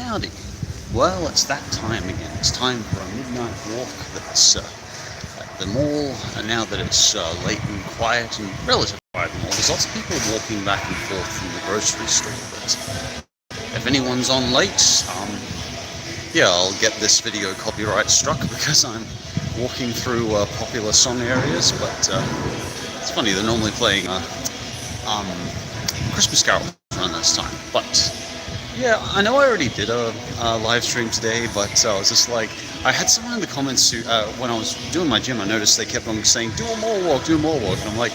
Howdy. Well, it's that time again. It's time for a midnight walk that's at the mall. And now that it's late and quiet and relatively quiet in the mall, there's lots of people walking back and forth from the grocery store. But if anyone's on late, yeah, I'll get this video copyright struck because I'm walking through popular song areas. But it's funny, they're normally playing Christmas Carol around this time. But yeah, I know I already did a live stream today, but I was just like, I had someone in the comments who, when I was doing my gym, I noticed they kept on saying, do a mall walk, do a mall walk. And I'm like,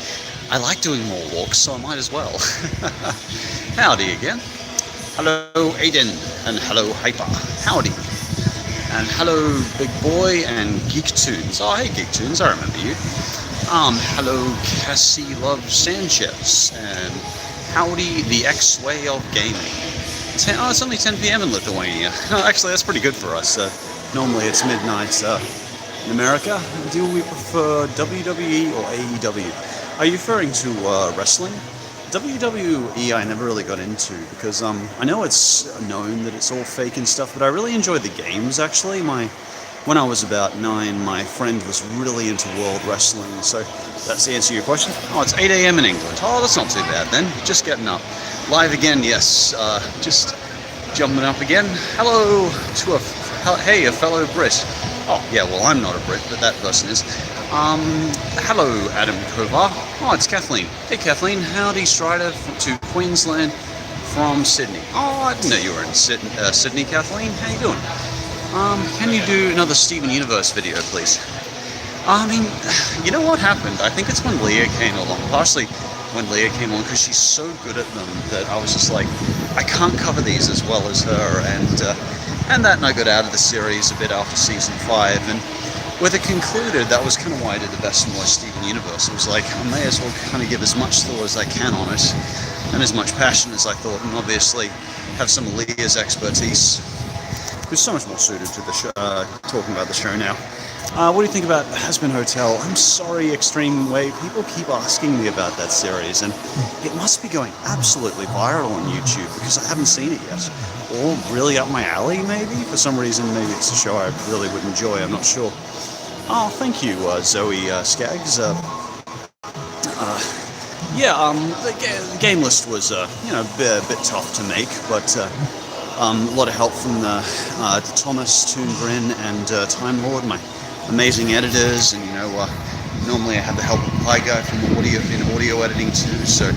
I like doing mall walks, so I might as well. Howdy again. Hello, Aiden, and hello, Hyper. Howdy. And hello, Big Boy and Geek Tunes. Oh, hey, Geek Tunes, I remember you. Hello, Cassie Love Sanchez, and howdy, the X-Way of Gaming. It's only 10 p.m. in Lithuania. Actually, that's pretty good for us. Normally it's midnight in America. Do we prefer WWE or AEW? Are you referring to wrestling? WWE I never really got into because I know it's known that it's all fake and stuff, but I really enjoyed the games actually. When I was about 9, my friend was really into World Wrestling, so that's the answer to your question. Oh, it's 8 a.m. in England. Oh, that's not too bad then. Just getting up. Live again, yes. Just jumping up again. Hello to a fellow Brit. Oh, yeah, well, I'm not a Brit, but that person is. Hello, Adam Kovar. Oh, it's Kathleen. Hey, Kathleen. Howdy, Strider to Queensland from Sydney. Oh, I didn't know you were in Sydney, Kathleen. How you doing? Can you do another Steven Universe video, please? I mean, you know what happened? I think it's when Leah came along, partially when Leah came along, because she's so good at them that I was just like, I can't cover these as well as her, and that I got out of the series a bit after season 5, and with it concluded, that was kind of why I did the Best and Worst Steven Universe. It was like, I may as well kind of give as much thought as I can on it, and as much passion as I thought, and obviously have some of Leah's expertise, who's so much more suited to the show, talking about the show now. What do you think about Hazbin Hotel? I'm sorry, Extreme Way. People keep asking me about that series, and it must be going absolutely viral on YouTube because I haven't seen it yet. Or really up my alley, maybe? For some reason, maybe it's a show I really would enjoy. I'm not sure. Oh, thank you, Zoe Skaggs. Yeah, the game list was, a bit tough to make, but a lot of help from Thomas, Toongrin, and Time Lord, my amazing editors, and normally I have the help of Pi Guy from audio editing too, so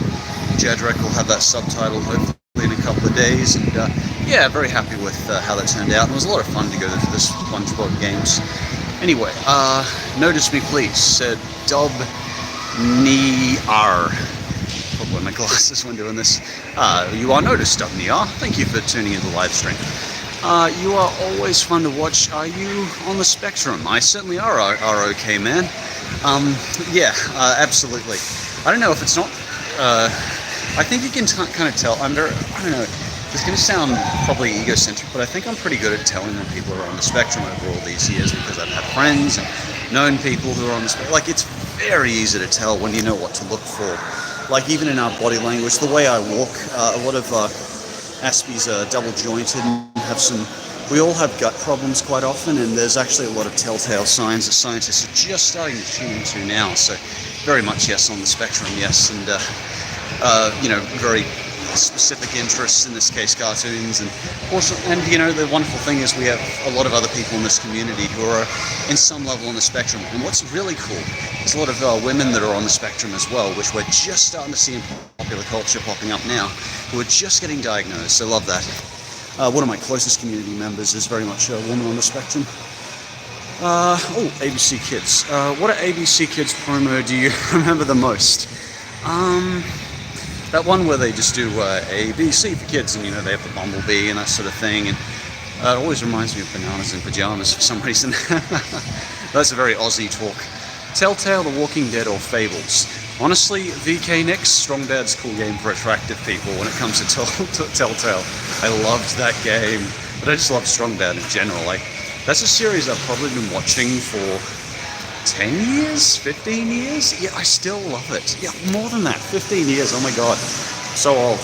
Jadrek will have that subtitled hopefully in a couple of days, and yeah, very happy with how that turned out. It was a lot of fun to go through this SpongeBob games. Anyway, notice me please, said Dub Niar. Put on my glasses when doing this. You are noticed, Dub Niar. Thank you for tuning into the live stream. You are always fun to watch. Are you on the spectrum? I certainly are okay, man. Yeah, absolutely. I don't know if it's not, I think you can kind of tell I don't know, it's going to sound probably egocentric, but I think I'm pretty good at telling when people are on the spectrum over all these years because I've had friends and known people who are on the spectrum. Like, it's very easy to tell when you know what to look for. Like, even in our body language, the way I walk, a lot of Aspies are double jointed and we all have gut problems quite often, and there's actually a lot of telltale signs that scientists are just starting to tune into now. So very much yes on the spectrum, yes, and very specific interests, in this case cartoons, and also, and the wonderful thing is we have a lot of other people in this community who are in some level on the spectrum, and what's really cool is a lot of women that are on the spectrum as well, which we're just starting to see in popular culture popping up now, who are just getting diagnosed. So love that. One of my closest community members is very much a woman on the spectrum. ABC Kids. What ABC Kids promo do you remember the most? That one where they just do ABC for kids, and they have the bumblebee and that sort of thing, and it always reminds me of Bananas in Pajamas for some reason. That's a very Aussie talk. Telltale, The Walking Dead, or Fables? Honestly, VK Nix, Strong Dad's cool game for attractive people when it comes to Telltale. I loved that game, but I just love Strong Dad in general. Like, that's a series I've probably been watching for 10 years, 15 years? Yeah, I still love it. Yeah, more than that, 15 years, oh my god. So old.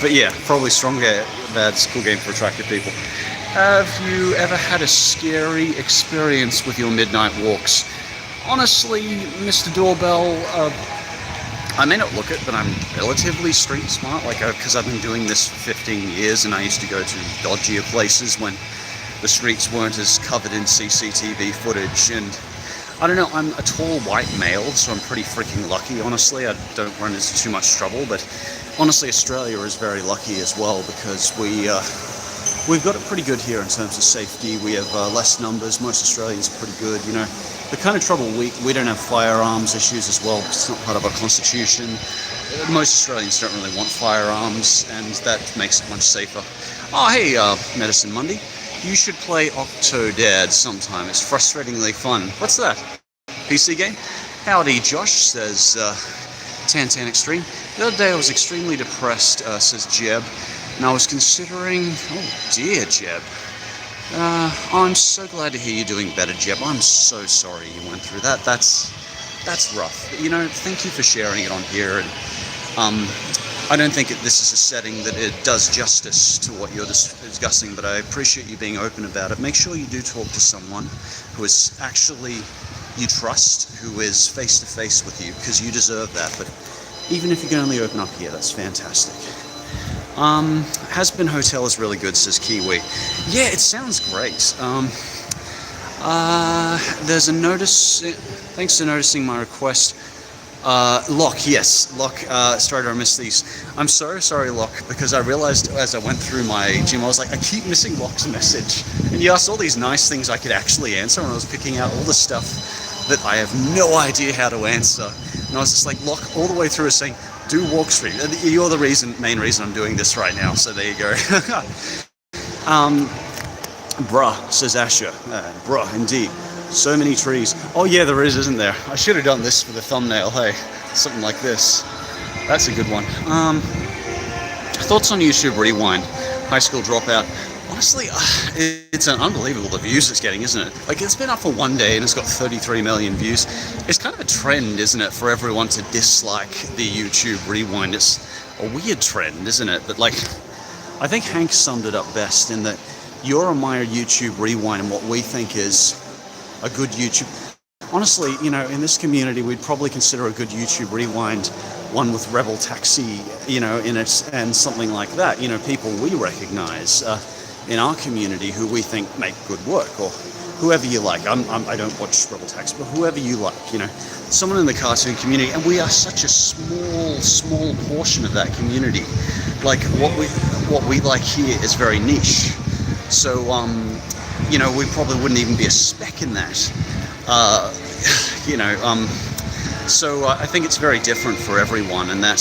But yeah, probably Stronger Bad's a cool game for attractive people. Have you ever had a scary experience with your midnight walks? Honestly, Mr. Doorbell, I may not look it, but I'm relatively street smart, like, because I've been doing this for 15 years, and I used to go to dodgier places when the streets weren't as covered in CCTV footage, and I don't know, I'm a tall white male, so I'm pretty freaking lucky, honestly. I don't run into too much trouble, but honestly, Australia is very lucky as well, because we've got it pretty good here in terms of safety. We have less numbers. Most Australians are pretty good, you know. The kind of trouble, we don't have firearms issues as well, because it's not part of our constitution. Most Australians don't really want firearms, and that makes it much safer. Oh, hey, Medicine Monday. You should play Octodad sometime. It's frustratingly fun. What's that? PC game? Howdy, Josh, says Tantan Extreme. The other day I was extremely depressed, says Jeb, and I was considering... Oh dear, Jeb. I'm so glad to hear you're doing better, Jeb. I'm so sorry you went through that. That's rough. But, you know, thank you for sharing it on here. And I don't think this is a setting that it does justice to what you're discussing, but I appreciate you being open about it. Make sure you do talk to someone who is actually you trust, who is face to face with you, because you deserve that. But even if you can only open up here, that's fantastic. Has-Been Hotel is really good, says Kiwi. Yeah, it sounds great. There's a notice. Thanks for noticing my request. Locke, yes. Locke, sorry I missed these. I'm so sorry, Locke, because I realized as I went through my gym, I was like, I keep missing Locke's message. And he asked all these nice things I could actually answer, and I was picking out all the stuff that I have no idea how to answer. And I was just like, Locke, all the way through is saying, do walk stream. You're the main reason I'm doing this right now, so there you go. Bruh, says Asher. Bruh, indeed. So many trees. Oh yeah, there is, isn't there? I should have done this for the thumbnail, hey. Something like this. That's a good one. Thoughts on YouTube Rewind? High School Dropout. Honestly, it's an unbelievable the views it's getting, isn't it? Like, it's been up for one day and it's got 33 million views. It's kind of a trend, isn't it, for everyone to dislike the YouTube Rewind. It's a weird trend, isn't it? But, like, I think Hank summed it up best in that you're a my YouTube Rewind and what we think is a good YouTube... Honestly, you know, in this community, we'd probably consider a good YouTube Rewind one with Rebel Taxi, you know, in it, and something like that. You know, people we recognize in our community who we think make good work, or whoever you like. I don't watch Rebel Taxi, but whoever you like, you know, someone in the cartoon community, and we are such a small portion of that community. Like, what we like here is very niche. So, you know, we probably wouldn't even be a speck in that. You know, so I think it's very different for everyone, and that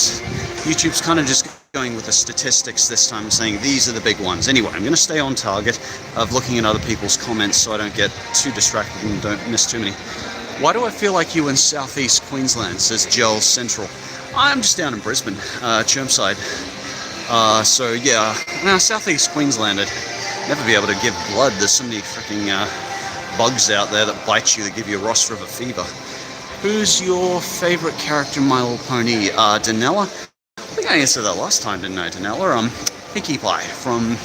YouTube's kind of just going with the statistics this time, saying these are the big ones. Anyway, I'm going to stay on target of looking at other people's comments so I don't get too distracted and don't miss too many. Why do I feel like you in southeast Queensland, says Gel Central? I'm just down in Brisbane, Chermside. So yeah, now southeast Queensland, I'd never be able to give blood. There's so many freaking bugs out there that bite you, that give you a Ross River fever. Who's your favourite character in My Little Pony? Danella? I think I answered that last time, didn't I, Danella? Pinkie Pie. From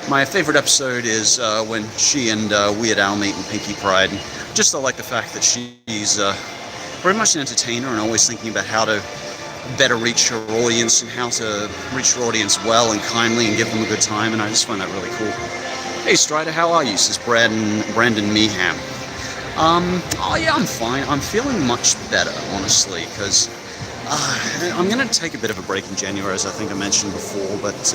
my favourite episode is when she and Weird Al meet in Pinkie Pride. Just I like the fact that she's very much an entertainer and always thinking about how to better reach her audience and how to reach her audience well and kindly and give them a good time, and I just find that really cool. Hey Strider, how are you? Says Brandon Meeham. Oh yeah, I'm fine. I'm feeling much better, honestly, because I'm going to take a bit of a break in January, as I think I mentioned before, but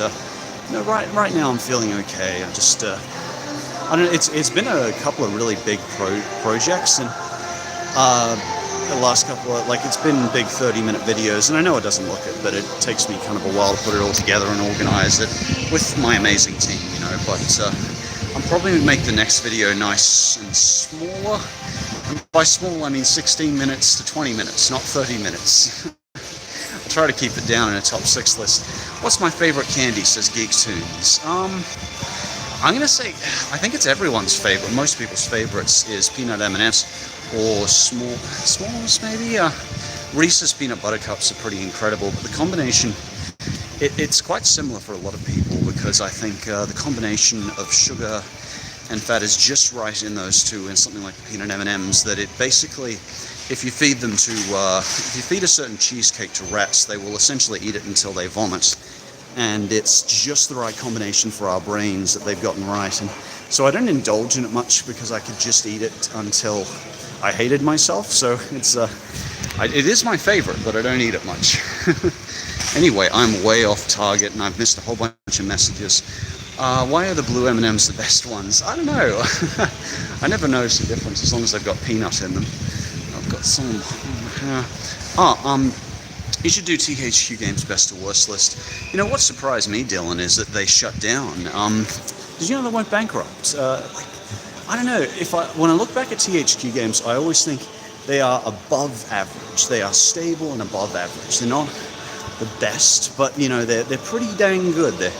no, right now I'm feeling okay. I just, I don't know, it's been a couple of really big projects, and the last couple of, like, it's been big 30-minute videos, and I know it doesn't look it, but it takes me kind of a while to put it all together and organize it with my amazing team, you know, but I'm probably going to make the next video nice and smaller. And by small, I mean 16 minutes to 20 minutes, not 30 minutes. I'll try to keep it down in a top 6 list. What's my favorite candy, says Geektoons? I'm going to say, I think it's everyone's favorite, most people's favorites, is peanut M&Ms or s'mores maybe. Reese's peanut butter cups are pretty incredible, but the combination it's quite similar for a lot of people because I think the combination of sugar and fat is just right in those two, and something like peanut M&Ms, that it basically, if you feed them to, if you feed a certain cheesecake to rats, they will essentially eat it until they vomit. And it's just the right combination for our brains that they've gotten right. And so I don't indulge in it much because I could just eat it until I hated myself. So it is my favorite, but I don't eat it much. Anyway, I'm way off target and I've missed a whole bunch of messages. Why are the blue M&Ms the best ones? I don't know. I never notice the difference as long as they've got peanut in them. I've got some. You should do THQ Games best to worst list. You know what surprised me, Dylan, is that they shut down. Did you know they went bankrupt? I don't know. When I look back at THQ Games, I always think they are above average. They are stable and above average. They're not the best, but you know they're pretty dang good. They're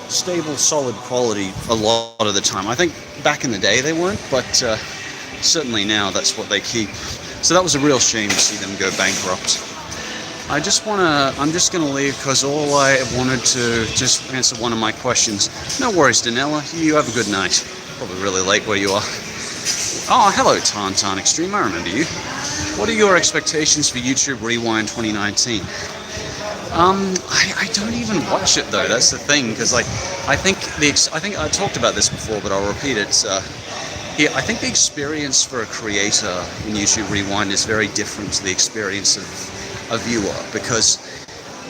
stable, solid quality a lot of the time. I think back in the day they weren't, but certainly now that's what they keep. So that was a real shame to see them go bankrupt. I'm just gonna leave because all I wanted to just answer one of my questions. No worries, Danella. You have a good night. Probably really late where you are. Oh, hello, Tarn Extreme. I remember you. What are your expectations for YouTube Rewind 2019? I don't even watch it though. That's the thing, because I think I talked about this before, but I'll repeat it. I think the experience for a creator in YouTube Rewind is very different to the experience of a viewer, because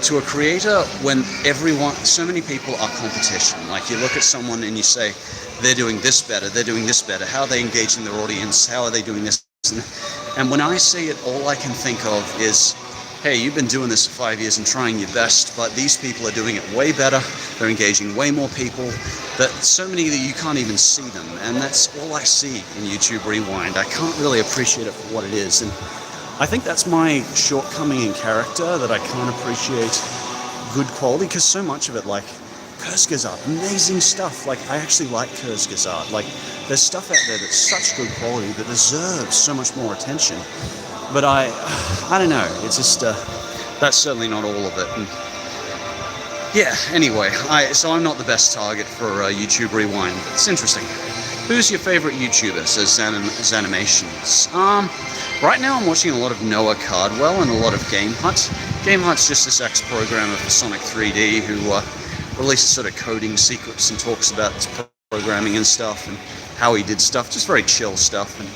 to a creator, when so many people are competition. Like you look at someone and you say, they're doing this better, how are they engaging their audience, how are they doing this? And when I see it, all I can think of is, hey, you've been doing this for 5 years and trying your best, but these people are doing it way better, they're engaging way more people, that so many that you can't even see them, and that's all I see in YouTube Rewind. I can't really appreciate it for what it is, and I think that's my shortcoming in character, that I can't appreciate good quality, because so much of it, like Kurzgesagt, amazing stuff. Like I actually like Kurzgesagt. Like there's stuff out there that's such good quality that deserves so much more attention. But I don't know. It's just that's certainly not all of it. And yeah. Anyway, so I'm not the best target for YouTube Rewind. But it's interesting. Who's your favorite YouTuber? Says Zanimations. Right now I'm watching a lot of Noah Cardwell and a lot of GameHut. GameHut's just this ex-programmer for Sonic 3D who releases sort of coding secrets and talks about his programming and stuff and how he did stuff. Just very chill stuff. And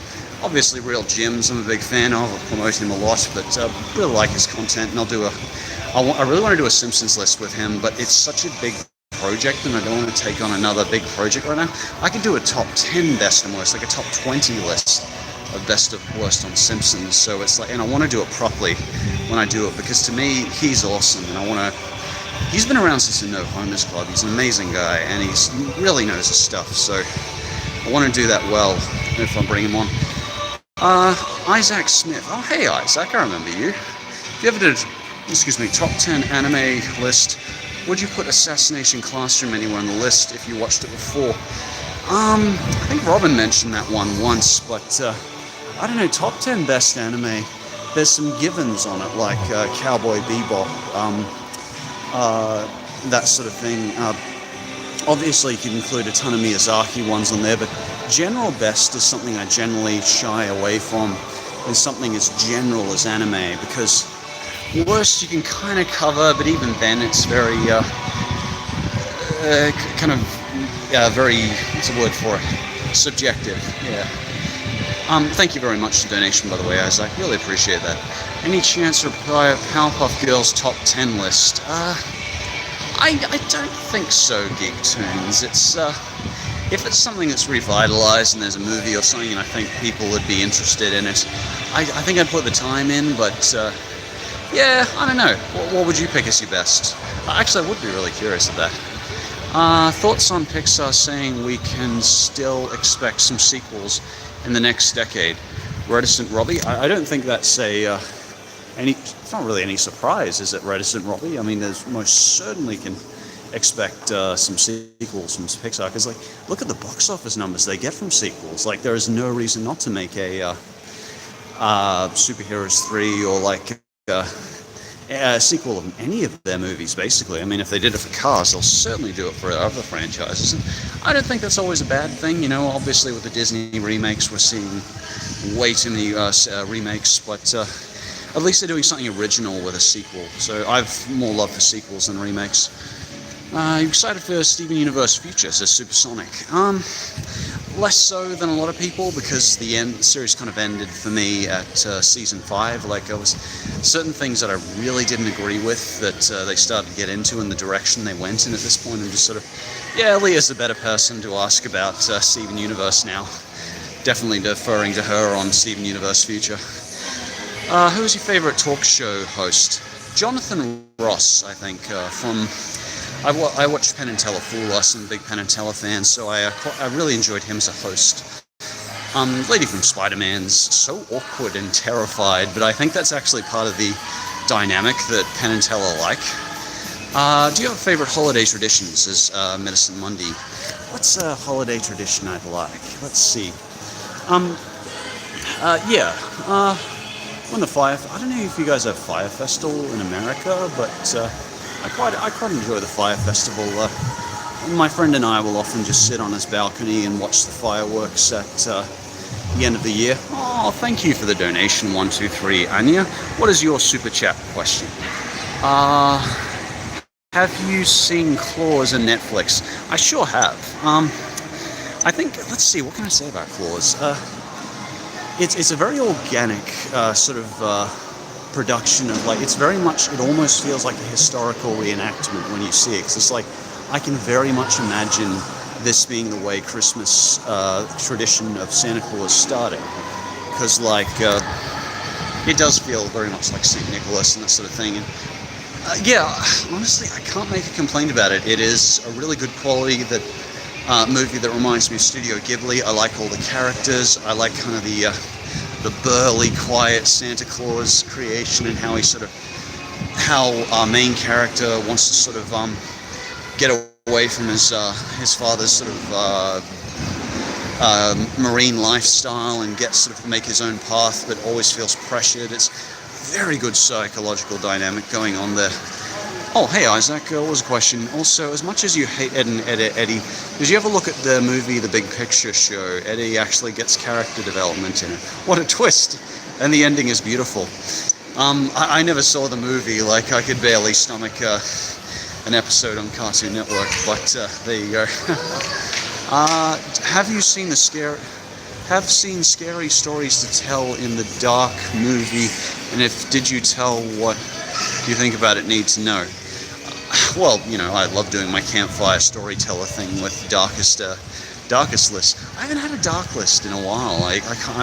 obviously Real Gyms I'm a big fan of. I promote him a lot, but really like his content. And I really want to do a Simpsons list with him, but it's such a big project and I don't want to take on another big project right now. I could do a top 10 best and worst, like a top 20 list of best of worst on Simpsons. So it's like, and I want to do it properly when I do it, because to me he's awesome, and he's been around since the No Homers Club. He's an amazing guy and he really knows his stuff, so I want to do that well if I bring him on. Isaac Smith. Oh hey Isaac, I remember you. If you ever did top 10 anime list, would you put Assassination Classroom anywhere on the list if you watched it before? I think Robin mentioned that one once, but I don't know, top 10 best anime, there's some givens on it, like Cowboy Bebop, that sort of thing. Obviously you can include a ton of Miyazaki ones on there, but general best is something I generally shy away from, is something as general as anime, because worst you can kind of cover, but even then it's very very, what's the word for it? Subjective, yeah. Thank you very much for the donation, by the way, Isaac. Really appreciate that. Any chance to reply a Powerpuff Girls top 10 list? I don't think so, Geek Tunes. If it's something that's revitalized and there's a movie or something and I think people would be interested in it, I think I'd put the time in, but yeah, I don't know. What would you pick as your best? Actually, I would be really curious of that. Thoughts on Pixar saying we can still expect some sequels in the next decade? Reticent Robbie? I don't think that's it's not really any surprise, is it, Reticent Robbie? I mean, there's most certainly can expect some sequels from Pixar, because like, look at the box office numbers they get from sequels. Like, there is no reason not to make a Superheroes 3 or like a sequel of any of their movies, basically. I mean, if they did it for Cars, they'll certainly do it for other franchises. And I don't think that's always a bad thing. You know, obviously with the Disney remakes, we're seeing way too many remakes, but at least they're doing something original with a sequel. So I've more love for sequels than remakes. You excited for Steven Universe Future, says Supersonic. Less so than a lot of people, because the series kind of ended for me at season 5. Like, there was certain things that I really didn't agree with that they started to get into, and the direction they went in at this point. I'm just sort of, yeah, Leah's the better person to ask about Steven Universe now. Definitely deferring to her on Steven Universe Future. Who's your favorite talk show host? Jonathan Ross, I think, from... I watched Penn and Teller Fool Us, and big Penn and Teller fan, so I really enjoyed him as a host. Lady from Spider-Man's so awkward and terrified, but I think that's actually part of the dynamic that Penn and Teller like. Do you have favorite holiday traditions, as Medicine Monday? What's a holiday tradition I'd like? Let's see. When the fire... I don't know if you guys have Fire Festival in America, but... I quite enjoy the Fire Festival. My friend and I will often just sit on his balcony and watch the fireworks at the end of the year. Oh, thank you for the donation, 123 Anya. What is your super chat question? Have you seen Claws on Netflix? I sure have. I think, let's see, what can I say about Claws? It's a very organic sort of production of, like, it's very much, it almost feels like a historical reenactment when you see it, because it's like, I can very much imagine this being the way Christmas tradition of Santa Claus started, because like it does feel very much like St. Nicholas and that sort of thing. And yeah, honestly, I can't make a complaint about it. It is a really good quality movie that reminds me of Studio Ghibli. I like all the characters. I like kind of the burly, quiet Santa Claus creation, and how our main character wants to sort of get away from his father's sort of marine lifestyle and make his own path, but always feels pressured. It's very good psychological dynamic going on there. Oh, hey Isaac, what was a question? Also, as much as you hate Ed and Eddie, did you ever look at the movie The Big Picture Show? Eddie actually gets character development in it. What a twist! And the ending is beautiful. I never saw the movie, like I could barely stomach an episode on Cartoon Network, but there you go. Have you seen seen Scary Stories to Tell in the Dark movie? And did you tell, what do you think about it? Need to know. Well, you know, I love doing my campfire storyteller thing with darkest list. I haven't had a dark list in a while. I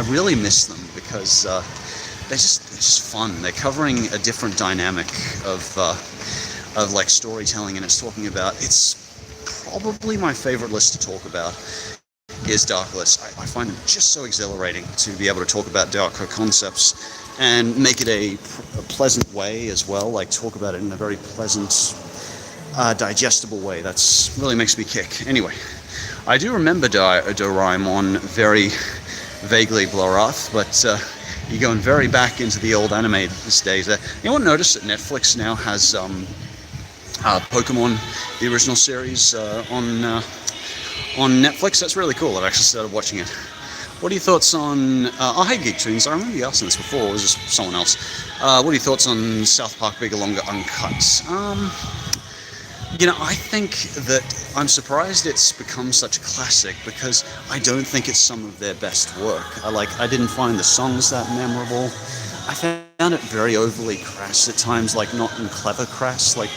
really miss them, because they're just fun. They're covering a different dynamic of like storytelling, and it's probably my favorite list to talk about is Dark List. I find them just so exhilarating to be able to talk about darker concepts and make it a pleasant way as well, like talk about it in a very pleasant, digestible way. That's really makes me kick. Anyway, I do remember Doraemon very vaguely, Blorath, but you're going very back into the old anime these days. Anyone notice that Netflix now has Pokemon, the original series, on Netflix? That's really cool. I've actually started watching it. What are your thoughts on... hey, Geek Tunes, I remember you asking this before, it was just someone else. What are your thoughts on South Park Bigger Longer Uncut? You know, I think that I'm surprised it's become such a classic, because I don't think it's some of their best work. I didn't find the songs that memorable. I found it very overly crass at times, like not in clever crass. Like,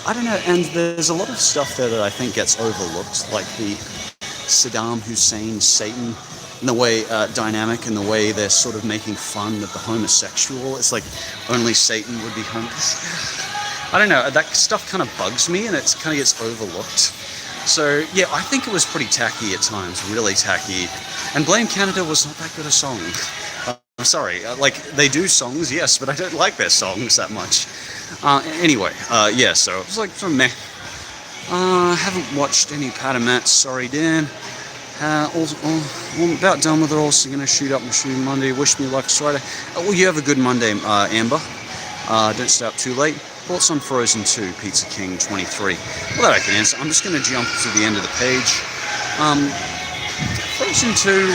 I don't know, and there's a lot of stuff there that I think gets overlooked, like the Saddam Hussein Satan, and the way dynamic, and the way they're sort of making fun of the homosexual. It's like only Satan would be I don't know, that stuff kind of bugs me, and it kind of gets overlooked. So yeah, I think it was pretty tacky at times, really tacky. And Blame Canada was not that good a song. I'm sorry, like, they do songs, yes, but I don't like their songs that much. Anyway, yeah, so it was like sort of meh. Haven't watched any Patamat, sorry Dan. I'm about done with it. Also going to shoot up Machine Monday. Wish me luck Friday. Well, you have a good Monday, Amber. Don't Stay Up Too Late. Thoughts on Frozen 2, Pizza King 23. Well, that I can answer. I'm just going to jump to the end of the page. Frozen 2,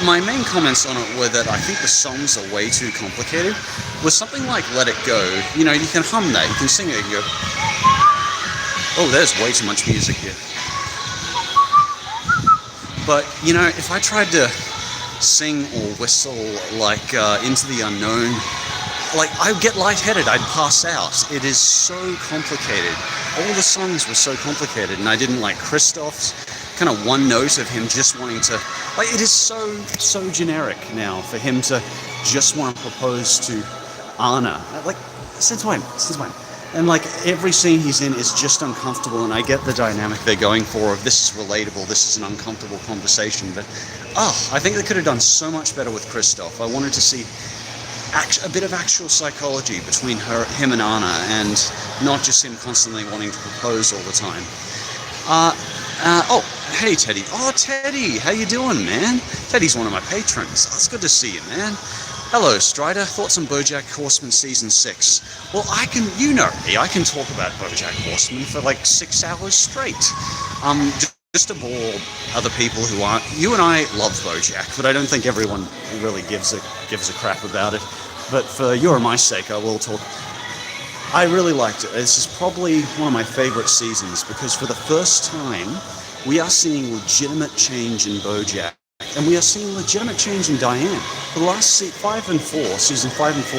my main comments on it were that I think the songs are way too complicated. With something like Let It Go, you know, you can hum that, you can sing it, and go, oh, there's way too much music here. But, you know, if I tried to sing or whistle like Into the Unknown, like I'd get lightheaded, I'd pass out. It is so complicated. All the songs were so complicated, and I didn't like Christoph's kind of one note of him just wanting to, like, it is so generic now for him to just want to propose to Anna. Like, since when? And like every scene he's in is just uncomfortable, and I get the dynamic they're going for of this is relatable, this is an uncomfortable conversation, but I think they could have done so much better with Christoph. I wanted to see a bit of actual psychology between him and Anna, and not just him constantly wanting to propose all the time. Oh, hey Teddy. Oh, Teddy, how you doing, man? Teddy's one of my patrons. It's good to see you, man. Hello, Strider. Thoughts on BoJack Horseman Season 6? Well, you know me, I can talk about BoJack Horseman for like 6 hours straight. Just to bore other people who aren't. You and I love BoJack, but I don't think everyone really gives a crap about it. But for your and my sake, I will talk. I really liked it. This is probably one of my favorite seasons because for the first time, we are seeing legitimate change in BoJack. And we are seeing legitimate change in Diane. For the last season 5 and 4,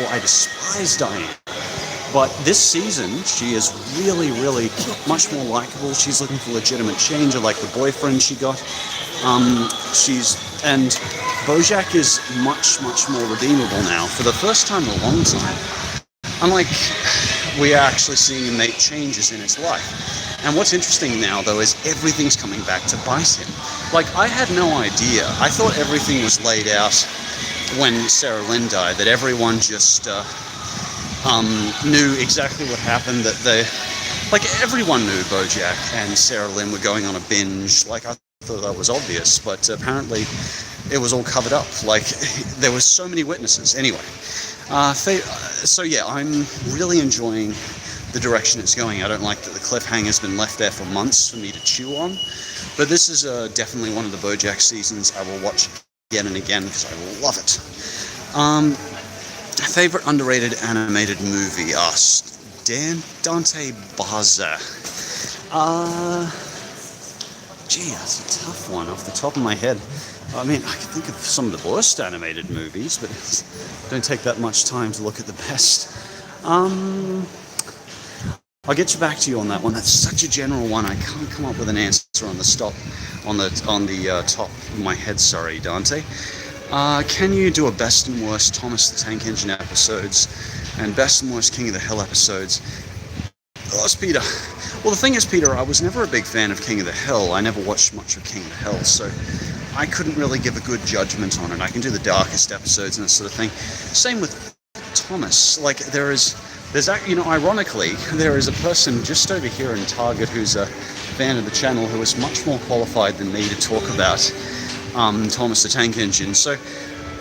I despise Diane. But this season, she is really, really much more likable. She's looking for legitimate change. I like the boyfriend she got. And BoJack is much, much more redeemable now. For the first time in a long time, unlike we are actually seeing him make changes in his life. And what's interesting now, though, is everything's coming back to bite him. Like, I had no idea. I thought everything was laid out when Sarah Lynn died, that everyone just knew exactly what happened, everyone knew BoJack and Sarah Lynn were going on a binge. Like, I thought that was obvious, but apparently it was all covered up. Like, there were so many witnesses. Anyway, so yeah, I'm really enjoying the direction it's going. I don't like that the cliffhanger's been left there for months for me to chew on, but this is definitely one of the BoJack seasons I will watch again and again because I love it. Favorite underrated animated movie? Dante Barza. That's a tough one off the top of my head. I mean, I can think of some of the worst animated movies, but don't take that much time to look at the best. I'll get you back to you on that one. That's such a general one. I can't come up with an answer on the top of my head. Sorry, Dante. Can you do a best and worst Thomas the Tank Engine episodes and best and worst King of the Hill episodes? Oh, it's Peter. Well, the thing is, Peter, I was never a big fan of King of the Hill. I never watched much of King of the Hill, so I couldn't really give a good judgment on it. I can do the darkest episodes and that sort of thing. Same with Thomas. Like, there's ironically, there is a person just over here in Target who's a fan of the channel who is much more qualified than me to talk about Thomas the Tank Engine. So,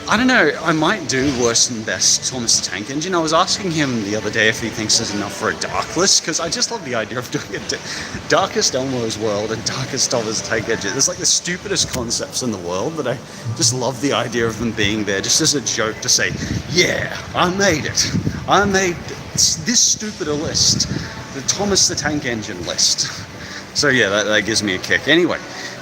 I don't know, I might do worst and best Thomas the Tank Engine. I was asking him the other day if he thinks there's enough for a dark list, because I just love the idea of doing a darkest Elmo's World and darkest Thomas the Tank Engine. There's like the stupidest concepts in the world, but I just love the idea of them being there, just as a joke to say, yeah, I made it. I made this stupid a list, the Thomas the Tank Engine list. So yeah, that gives me a kick. Anyway,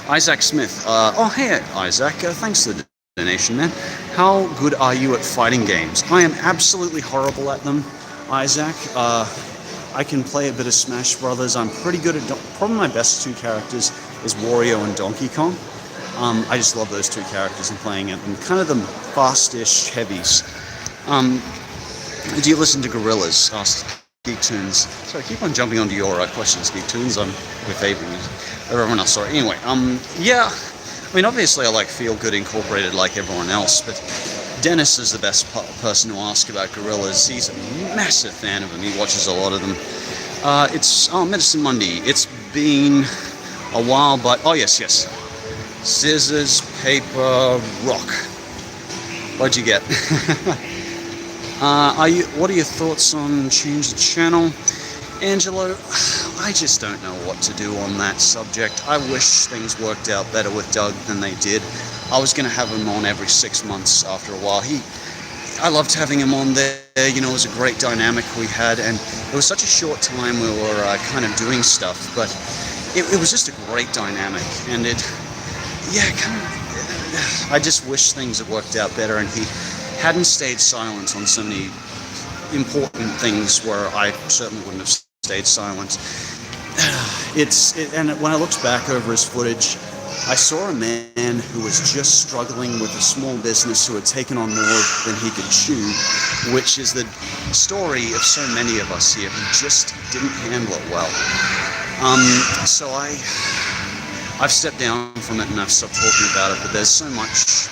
Isaac Smith. Hey Isaac, thanks for the donation, man. How good are you at fighting games? I am absolutely horrible at them, Isaac. I can play a bit of Smash Brothers. I'm pretty good at... Probably my best two characters is Wario and Donkey Kong. I just love those two characters and playing it. And kind of the fast-ish heavies. Do you listen to Gorillaz? Asked Geek Tunes. So I keep on jumping onto your questions, Geek Tunes. We're favoring everyone else. Sorry. Anyway, yeah. I mean, obviously I like Feel Good Incorporated like everyone else, but Dennis is the best person to ask about Gorillaz. He's a massive fan of them. He watches a lot of them. It's Medicine Monday. It's been a while, but yes. Scissors, paper, rock. What'd you get? What are your thoughts on change the channel? Angelo, I just don't know what to do on that subject. I wish things worked out better with Doug than they did. I was going to have him on every 6 months after a while. I loved having him on there. You know, it was a great dynamic we had, and it was such a short time we were kind of doing stuff, but it was just a great dynamic, and I just wish things had worked out better, and he hadn't stayed silent on so many important things where I certainly wouldn't have stayed silent. And when I looked back over his footage, I saw a man who was just struggling with a small business who had taken on more than he could chew, which is the story of so many of us here who just didn't handle it well. So I've stepped down from it and I've stopped talking about it, but there's so much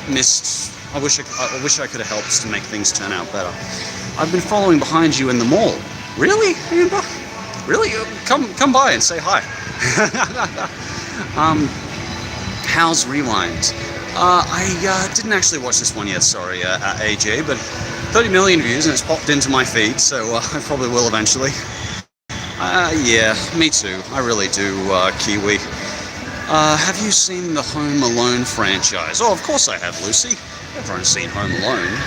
missed. I wish I could have helped to make things turn out better. I've been following behind you in the mall. Really, Amber? Really? Come by and say hi. How's Rewind? I didn't actually watch this one yet, sorry, AJ, but 30 million views and it's popped into my feed, so I probably will eventually. Yeah, me too. I really do, Kiwi. Have you seen the Home Alone franchise? Oh, of course I have, Lucy. Everyone's seen Home Alone.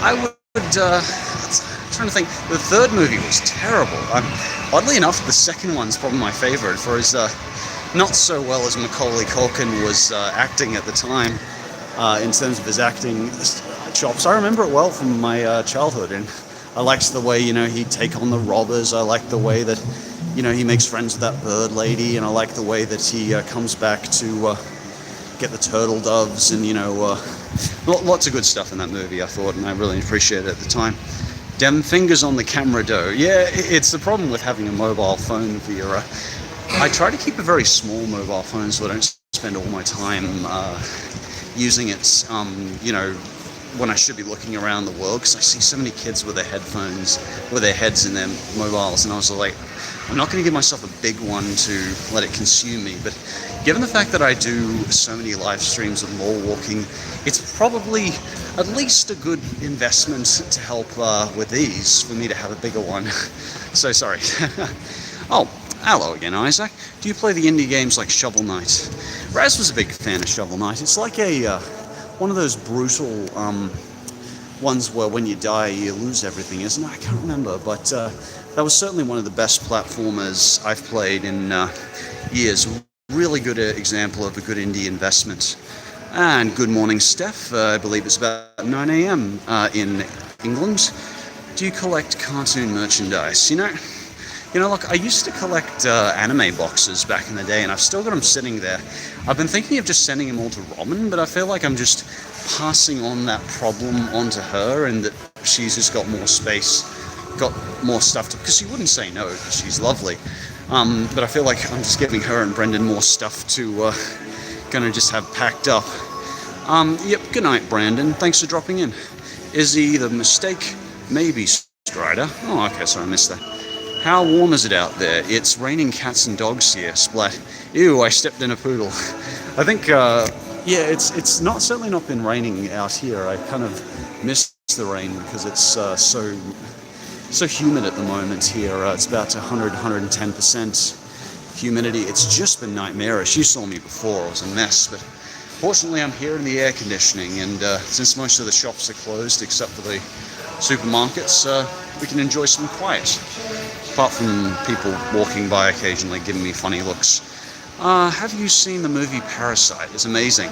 I would, I'm trying to think, the third movie was terrible. Oddly enough, the second one's probably my favorite for his, not so well as Macaulay Culkin was acting at the time, in terms of his acting chops. I remember it well from my childhood, and I liked the way, you know, he'd take on the robbers. I liked the way that, you know, he makes friends with that bird lady, and I like the way that he comes back to get the turtle doves, and, you know, lots of good stuff in that movie, I thought, and I really appreciated it at the time. Dem fingers on the camera dough. Yeah, it's the problem with having a mobile phone, Vera. I try to keep a very small mobile phone so I don't spend all my time using it, you know, when I should be looking around the world, because I see so many kids with their headphones, with their heads in their mobiles, and I was like, I'm not going to give myself a big one to let it consume me, but given the fact that I do so many live streams of mall walking, it's probably at least a good investment to help with these for me to have a bigger one. So sorry. Oh, hello again, Isaac. Do you play the indie games like Shovel Knight? Raz was a big fan of Shovel Knight. It's like a one of those brutal ones where when you die you lose everything, isn't it? I can't remember, but that was certainly one of the best platformers I've played in years. Really good example of a good indie investment. And good morning, Steph. I believe it's about 9 a.m. In England. Do you collect cartoon merchandise? You know, look, I used to collect anime boxes back in the day, and I've still got them sitting there. I've been thinking of just sending them all to Robin, but I feel like I'm just passing on that problem onto her, and that she's just got more space, got more stuff to, because she wouldn't say no, because she's lovely. But I feel like I'm just giving her and Brendan more stuff to gonna just have packed up. Yep, good night, Brandon. Thanks for dropping in. Izzy, the mistake, maybe Strider. Oh, okay, sorry, I missed that. How warm is it out there? It's raining cats and dogs here, splat. Ew, I stepped in a poodle. I think, yeah, it's certainly not been raining out here. I kind of miss the rain because it's so humid at the moment here. It's about 110% humidity. It's just been nightmarish. You saw me before, I was a mess, but fortunately I'm here in the air conditioning, and since most of the shops are closed except for the supermarkets, we can enjoy some quiet. Apart from people walking by occasionally giving me funny looks. Have you seen the movie Parasite? It's amazing.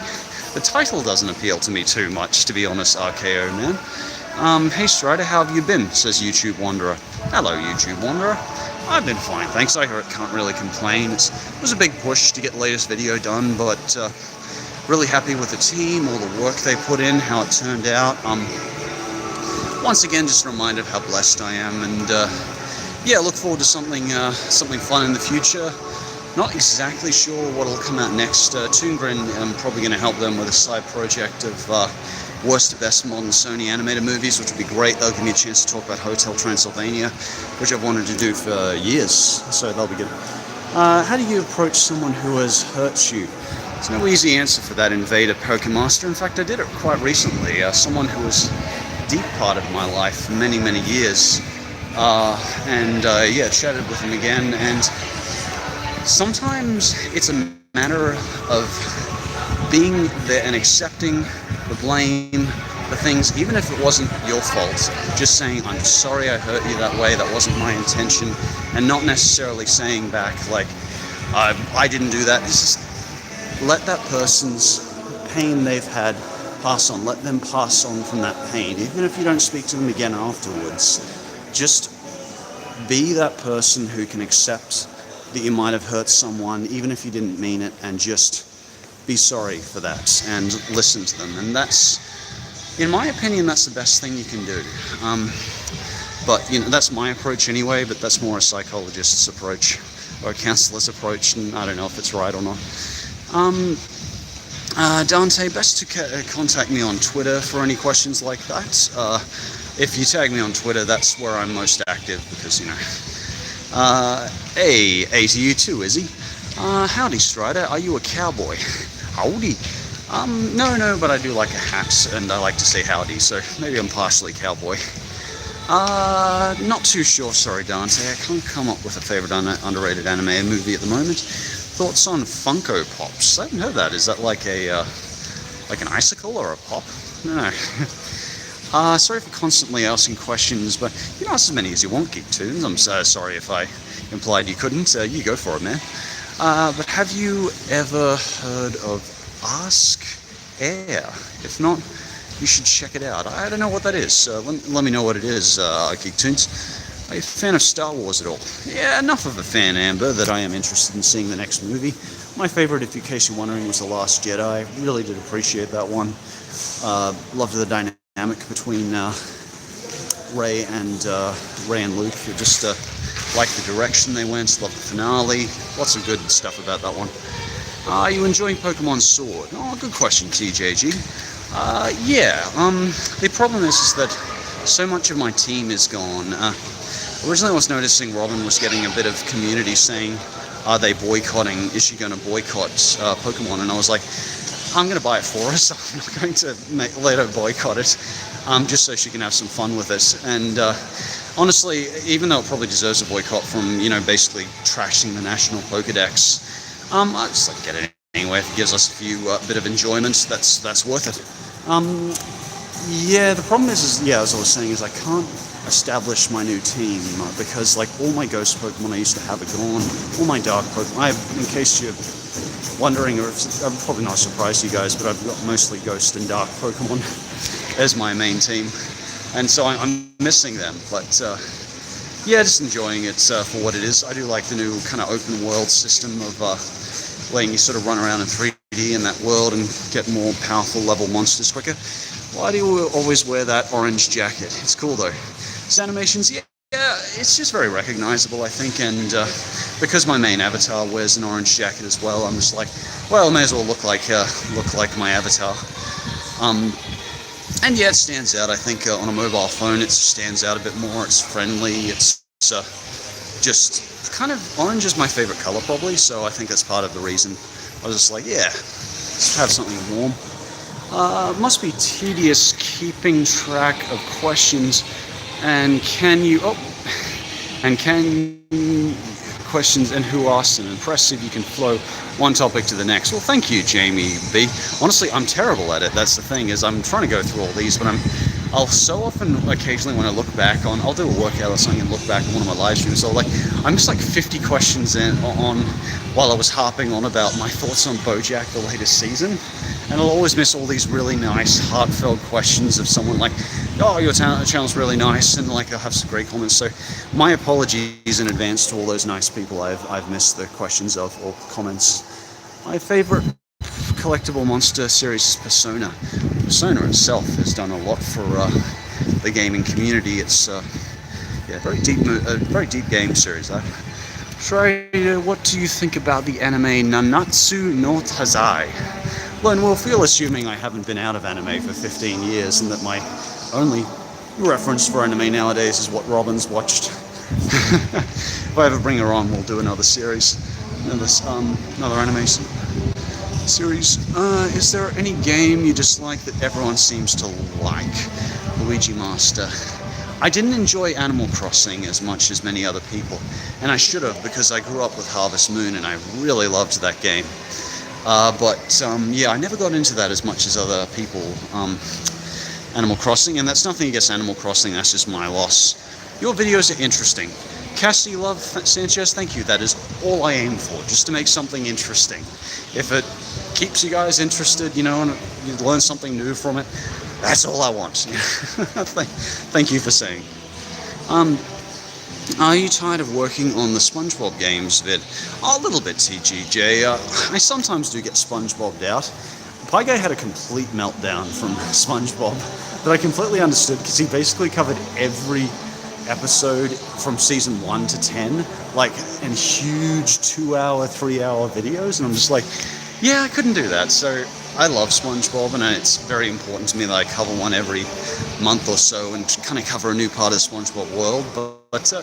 The title doesn't appeal to me too much, to be honest, RKO man. Hey Strider, how have you been? Says YouTube Wanderer. Hello, YouTube Wanderer. I've been fine, thanks. I can't really complain. It was a big push to get the latest video done, but really happy with the team, all the work they put in, how it turned out. Once again, just reminded how blessed I am, and yeah, look forward to something fun in the future. Not exactly sure what'll come out next. Toon Grin, I'm probably going to help them with a side project of worst to best modern Sony animated movies, which would be great. They'll give me a chance to talk about Hotel Transylvania, which I've wanted to do for years, so that'll be good. How do you approach someone who has hurt you? There's no easy answer for that, Invader Pokemaster. In fact, I did it quite recently. Someone who was deep part of my life for many, many years. Yeah, chatted with him again, and sometimes it's a matter of being there and accepting the blame, the things, even if it wasn't your fault, just saying, I'm sorry I hurt you that way, that wasn't my intention, and not necessarily saying back, like, I didn't do that. It's just let that person's pain they've had pass on. Let them pass on from that pain. Even if you don't speak to them again afterwards, just be that person who can accept that you might have hurt someone, even if you didn't mean it, and just be sorry for that and listen to them. And that's, in my opinion, that's the best thing you can do. But that's my approach anyway, but that's more a psychologist's approach or a counselor's approach, and I don't know if it's right or not. Dante, best to contact me on Twitter for any questions like that. If you tag me on Twitter, that's where I'm most active, because, hey, to you too, Izzy. Howdy, Strider, are you a cowboy? Howdy. No, but I do like a hat, and I like to say howdy, so maybe I'm partially cowboy. Not too sure, sorry, Dante. I can't come up with a favorite underrated anime movie at the moment. Thoughts on Funko Pops? I haven't heard that. Is that like an icicle or a pop? No. Sorry for constantly asking questions, but you can ask as many as you want, Geek Tunes. I'm so sorry if I implied you couldn't. You go for it, man. But have you ever heard of Ask Air? If not, you should check it out. I don't know what that is. Let me know what it is, Geek Tunes. Are you a fan of Star Wars at all? Yeah, enough of a fan, Amber, that I am interested in seeing the next movie. My favorite, if in case you're wondering, was The Last Jedi. Really did appreciate that one. Loved the dynamic between Rey and Luke. Just liked the direction they went. Loved the finale. Lots of good stuff about that one. Are you enjoying Pokemon Sword? Oh, good question, TJG. Yeah. The problem is that so much of my team is gone. Originally I was noticing Robin was getting a bit of community saying, are they boycotting, is she going to boycott Pokemon? And I was like, I'm going to buy it for her, so I'm not going to let her boycott it, just so she can have some fun with it. And honestly, even though it probably deserves a boycott from, basically trashing the national Pokedex, I just like get it anyway. If it gives us a few bit of enjoyment, that's worth it. Yeah, the problem is, as I was saying, is I can't establish my new team because, like, all my ghost Pokemon I used to have are gone. All my dark Pokemon, in case you're wondering, or I'm probably not surprised to you guys, but I've got mostly ghost and dark Pokemon as my main team, and so I'm missing them. But yeah, just enjoying it for what it is. I do like the new kind of open world system of letting you sort of run around in 3D in that world and get more powerful level monsters quicker. Why do you always wear that orange jacket? It's cool though. His animations, yeah, it's just very recognizable, I think, and because my main avatar wears an orange jacket as well, I'm just like, well, I may as well look like my avatar. And yeah, it stands out. I think on a mobile phone, it stands out a bit more. It's friendly. It's just kind of orange is my favorite color probably, so I think that's part of the reason. I was just like, yeah, let's have something warm. Must be tedious keeping track of questions, and questions and who asked them. Impressive you can flow one topic to the next. Well, thank you, Jamie B. Honestly, I'm terrible at it. That's the thing, is I'm trying to go through all these, but I'll so often, occasionally when I look back on, I'll do a workout or something and look back on one of my live streams, so I'm just like 50 questions in on while I was harping on about my thoughts on BoJack, the latest season, and I'll always miss all these really nice, heartfelt questions of someone like, oh, your channel's really nice, and like I'll have some great comments. So my apologies in advance to all those nice people I've missed the questions of or comments. My favorite collectible monster series is Persona. Persona itself has done a lot for the gaming community. It's very deep game series. Schrader, what do you think about the anime Nanatsu no Taizai? Lone Wolf, you're assuming I haven't been out of anime for 15 years and that my only reference for anime nowadays is what Robin's watched. If I ever bring her on, we'll do another series, another anime series. Is there any game you dislike that everyone seems to like? Luigi Master. I didn't enjoy Animal Crossing as much as many other people, and I should have, because I grew up with Harvest Moon and I really loved that game. Yeah, I never got into that as much as other people. Animal Crossing, and that's nothing against Animal Crossing, that's just my loss. Your videos are interesting. Cassie Love Sanchez, thank you. That is all I aim for, just to make something interesting. If it keeps you guys interested, you know, and you learn something new from it, that's all I want. Thank you for saying. Are you tired of working on the SpongeBob games vid? A little bit, TGJ. I sometimes do get SpongeBobbed out. Pyguy had a complete meltdown from SpongeBob that I completely understood, because he basically covered every episode from season 1 to 10, like in huge 2-hour, 3-hour videos, and I'm just like, yeah, I couldn't do that. So I love SpongeBob, and it's very important to me that I cover one every month or so and kind of cover a new part of the SpongeBob world. But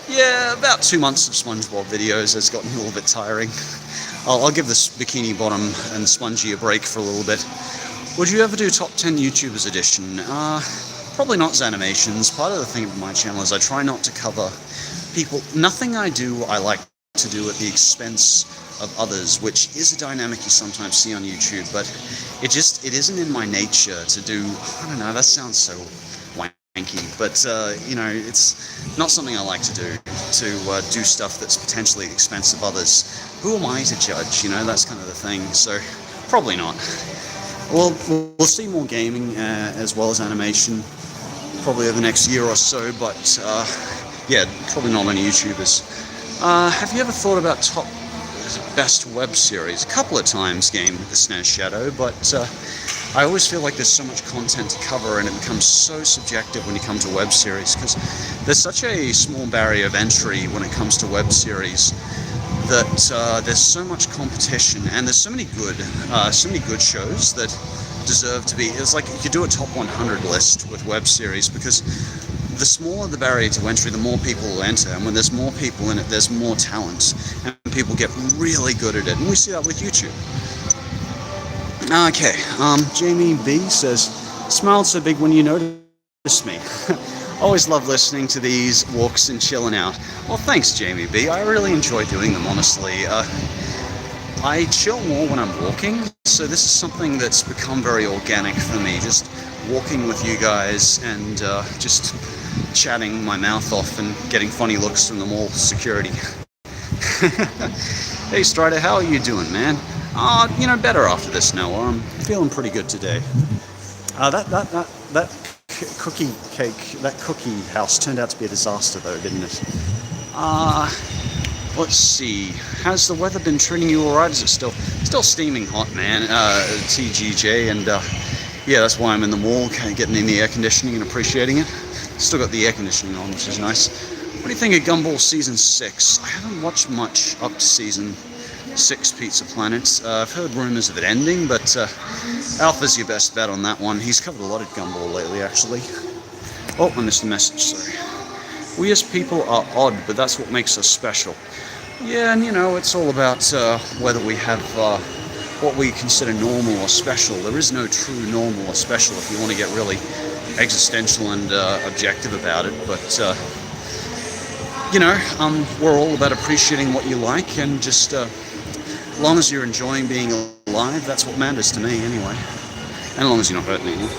yeah, about 2 months of SpongeBob videos has gotten a little bit tiring. I'll give this Bikini Bottom and Spongy a break for a little bit. Would you ever do Top 10 YouTubers edition? Probably not Zanimations. Part of the thing of my channel is I try not to cover people. Nothing I do I like to do at the expense of others, which is a dynamic you sometimes see on YouTube, but it isn't in my nature to do, I don't know, that sounds so wanky, but you know, it's not something I like to do stuff that's potentially at the expense of others. Who am I to judge? You know, that's kind of the thing. So probably not. Well, we'll see more gaming as well as animation probably over the next year or so, but yeah, probably not many YouTubers. Have you ever thought about top best web series? A couple of times, Game with the SNES Shadow, but I always feel like there's so much content to cover, and it becomes so subjective when you come to web series, because there's such a small barrier of entry when it comes to web series that there's so much competition, and there's so many good shows that deserve to be. It's like you could do a top 100 list with web series, because the smaller the barrier to entry, the more people will enter, and when there's more people in it, there's more talent, and people get really good at it, and we see that with YouTube. Okay, Jamie B says, smiled so big when you noticed me. Always love listening to these walks and chilling out. Well, thanks, Jamie B. I really enjoy doing them, honestly. I chill more when I'm walking, so this is something that's become very organic for me, just walking with you guys and just chatting my mouth off and getting funny looks from the mall security. Hey, Strider, how are you doing, man? You know, better after this, Noah. I'm feeling pretty good today. That cookie house turned out to be a disaster, though, didn't it? Let's see. How's the weather been treating you all right? Is it still steaming hot, man? TGJ, and yeah, that's why I'm in the mall, kind of getting in the air conditioning and appreciating it. Still got the air conditioning on, which is nice. What do you think of Gumball Season 6? I haven't watched much up to Season 6 Pizza Planet. I've heard rumors of it ending, but Alpha's your best bet on that one. He's covered a lot of Gumball lately, actually. Oh, I missed a message, sorry. We as people are odd, but that's what makes us special. Yeah, and you know, it's all about whether we have what we consider normal or special. There is no true normal or special if you want to get really existential and objective about it, but you know, we're all about appreciating what you like, and just as long as you're enjoying being alive, that's what matters to me anyway, and as long as you're not hurting anyone.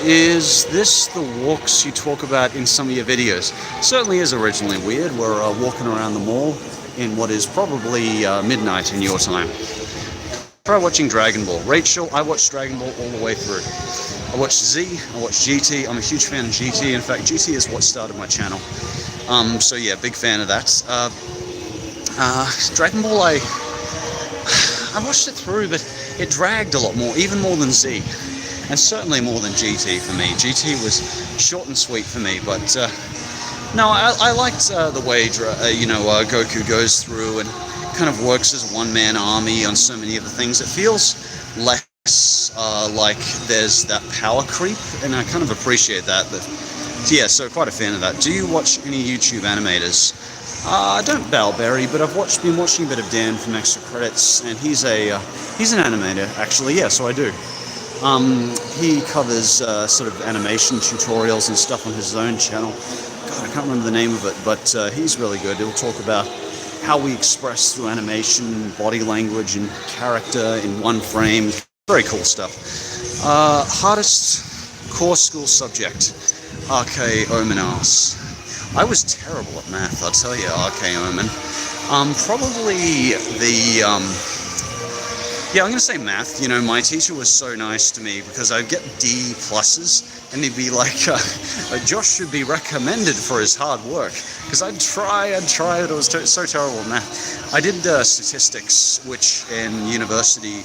Is this the walks you talk about in some of your videos? Certainly is originally weird. We're walking around the mall in what is probably midnight in your time. Try watching Dragon Ball. Rachel, I watched Dragon Ball all the way through. I watched Z, I watched GT. I'm a huge fan of GT. In fact, GT is what started my channel. So yeah, big fan of that. Dragon Ball, I watched it through, but it dragged a lot more, even more than Z. And certainly more than GT for me. GT was short and sweet for me, but no, I liked the way Goku goes through and kind of works as a one-man army on so many of the things. It feels less like there's that power creep, and I kind of appreciate that. But yeah, so quite a fan of that. Do you watch any YouTube animators? I don't Balberry, but I've been watching a bit of Dan from Extra Credits, and he's an animator actually. Yeah, so I do. He covers sort of animation tutorials and stuff on his own channel. God, I can't remember the name of it, but he's really good. He'll talk about how we express through animation, body language, and character in one frame. Very cool stuff. Hardest core school subject, RK Omen asks. I was terrible at math, I'll tell you, RK Omen. Probably the... Yeah, I'm going to say math. You know, my teacher was so nice to me because I'd get D pluses and he'd be like, Josh should be recommended for his hard work. Because I'd try, but it was so terrible at math. I did statistics, which in university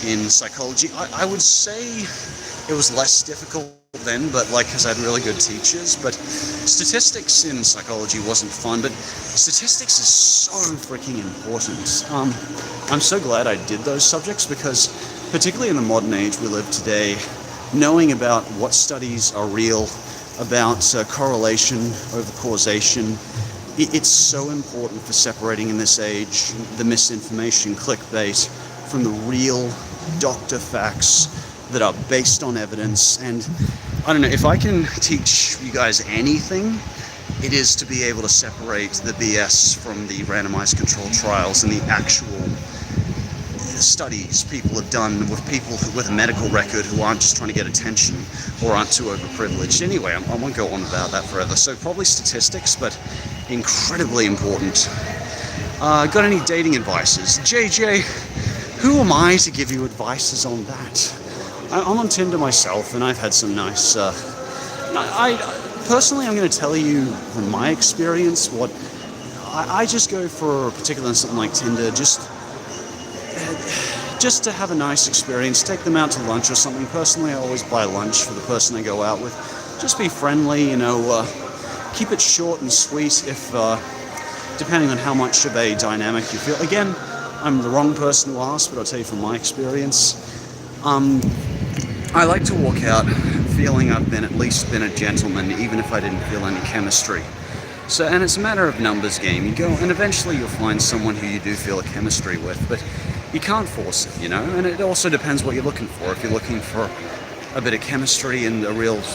in psychology, I would say it was less difficult then, but like because I had really good teachers. But statistics in psychology wasn't fun, but statistics is so freaking important. I'm so glad I did those subjects because particularly in the modern age we live today, knowing about what studies are real, about correlation over causation, it's so important for separating in this age the misinformation, clickbait, from the real doctor facts that are based on evidence. And I don't know, if I can teach you guys anything, it is to be able to separate the BS from the randomized controlled trials and the actual studies people have done with people with a medical record who aren't just trying to get attention or aren't too overprivileged. Anyway, I won't go on about that forever. So probably statistics, but incredibly important. Got any dating advices? JJ, who am I to give you advices on that? I'm on Tinder myself, and I've had some nice... Personally, I'm going to tell you from my experience what... I just go for, particularly on something like Tinder, just to have a nice experience, take them out to lunch or something. Personally, I always buy lunch for the person I go out with. Just be friendly, you know, keep it short and sweet if, depending on how much of a dynamic you feel. Again, I'm the wrong person to ask, but I'll tell you from my experience. I like to walk out feeling I've at least been a gentleman, even if I didn't feel any chemistry. So, and it's a matter of numbers game. You go, and eventually you'll find someone who you do feel a chemistry with, but you can't force it, you know? And it also depends what you're looking for. If you're looking for a bit of chemistry and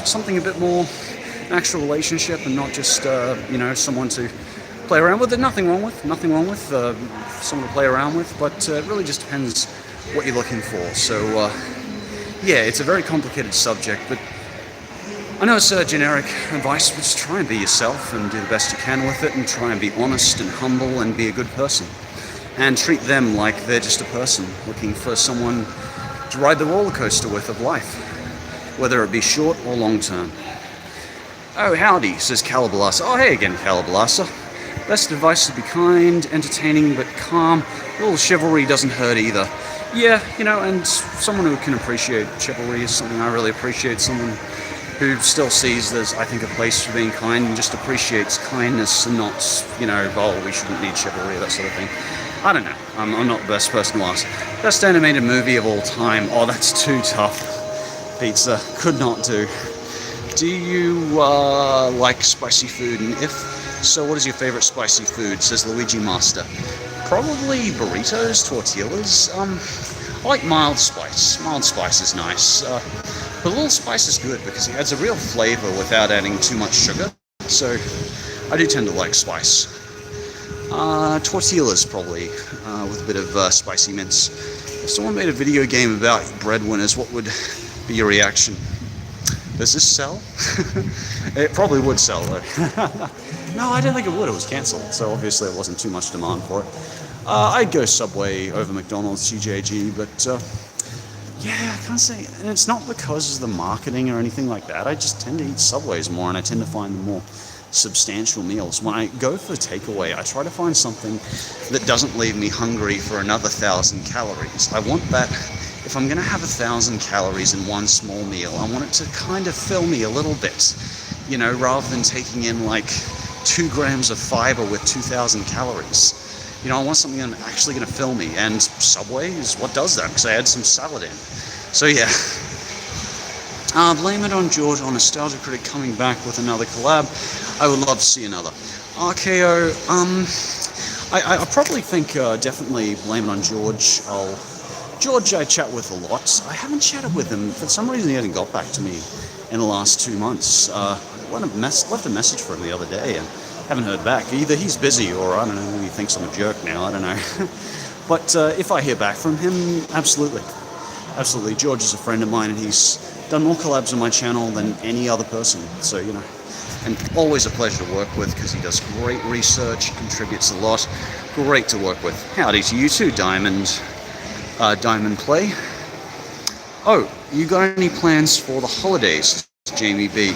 something a bit more, an actual relationship and not just, you know, someone to play around with, nothing wrong with, someone to play around with, but it really just depends what you're looking for. So, yeah, it's a very complicated subject, but I know it's generic advice, but just try and be yourself and do the best you can with it and try and be honest and humble and be a good person. And treat them like they're just a person looking for someone to ride the roller coaster with of life, whether it be short or long term. Oh, howdy, says Calabalasa. Oh, hey again, Calabalasa. Best advice is to be kind, entertaining, but calm. A little chivalry doesn't hurt either. Yeah, you know, and someone who can appreciate chivalry is something I really appreciate. Someone who still sees there's, I think, a place for being kind and just appreciates kindness and not, you know, oh, we shouldn't need chivalry, that sort of thing. I don't know. I'm not the best person to ask. Best animated movie of all time. Oh, that's too tough. Pizza. Could not do. Do you like spicy food? And if so, what is your favorite spicy food? Says Luigi Master. Probably burritos, tortillas. I like mild spice. Mild spice is nice. But a little spice is good because it adds a real flavor without adding too much sugar. So I do tend to like spice. Tortillas probably, with a bit of spicy mince. If someone made a video game about breadwinners, what would be your reaction? Does this sell? It probably would sell though. No, I don't think it would. It was cancelled, so obviously there wasn't too much demand for it. I'd go Subway over McDonald's, CJG, but yeah, I can't say. And it's not because of the marketing or anything like that. I just tend to eat Subways more, and I tend to find them more substantial meals. When I go for takeaway, I try to find something that doesn't leave me hungry for another 1,000 calories. I want that. If I'm going to have 1,000 calories in one small meal, I want it to kind of fill me a little bit, you know, rather than taking in like 2 grams of fiber with 2,000 calories. You know, I want something that's actually going to fill me, and Subway is what does that, because I add some salad in. So yeah. Blame it on George or Nostalgia Critic coming back with another collab. I would love to see another. RKO, I probably think definitely Blame It on George. I'll George I chat with a lot. I haven't chatted with him. For some reason he hasn't got back to me in the last 2 months. Left a message for him the other day and haven't heard back. Either he's busy or I don't know, he thinks I'm a jerk now, I don't know. But if I hear back from him, absolutely. Absolutely. George is a friend of mine and he's done more collabs on my channel than any other person. So, you know, and always a pleasure to work with because he does great research, contributes a lot. Great to work with. Howdy to you too, Diamond Play. Oh, you got any plans for the holidays, Jamie B?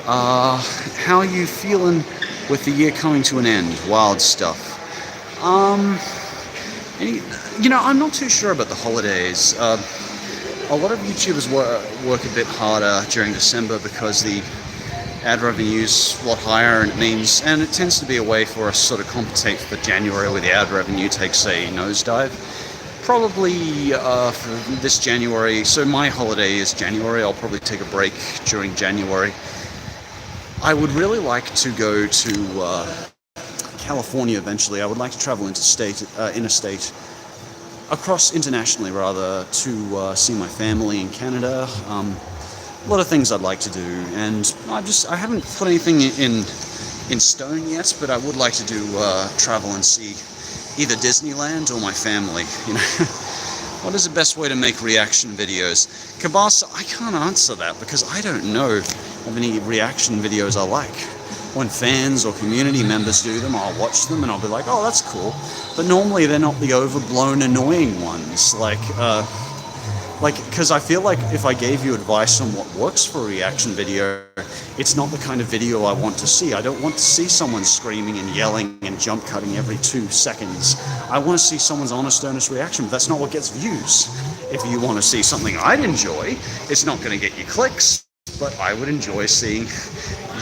How are you feeling with the year coming to an end? Wild stuff. You know, I'm not too sure about the holidays. A lot of YouTubers work a bit harder during December because the ad revenue's a lot higher, and it tends to be a way for us to sort of compensate for January where the ad revenue takes a nosedive. Probably for this January, so my holiday is January, I'll probably take a break during January. I would really like to go to California eventually. I would like to travel interstate, internationally rather, to see my family in Canada. A lot of things I'd like to do, and I haven't put anything in stone yet, but I would like to do travel and see either Disneyland or my family. You know, what is the best way to make reaction videos? Kabasa, I can't answer that because I don't know of any reaction videos I like. When fans or community members do them, I'll watch them and I'll be like, oh, that's cool. But normally they're not the overblown, annoying ones. Because I feel like if I gave you advice on what works for a reaction video, it's not the kind of video I want to see. I don't want to see someone screaming and yelling and jump cutting every 2 seconds. I want to see someone's honest, earnest reaction, but that's not what gets views. If you want to see something I'd enjoy, it's not going to get you clicks, but I would enjoy seeing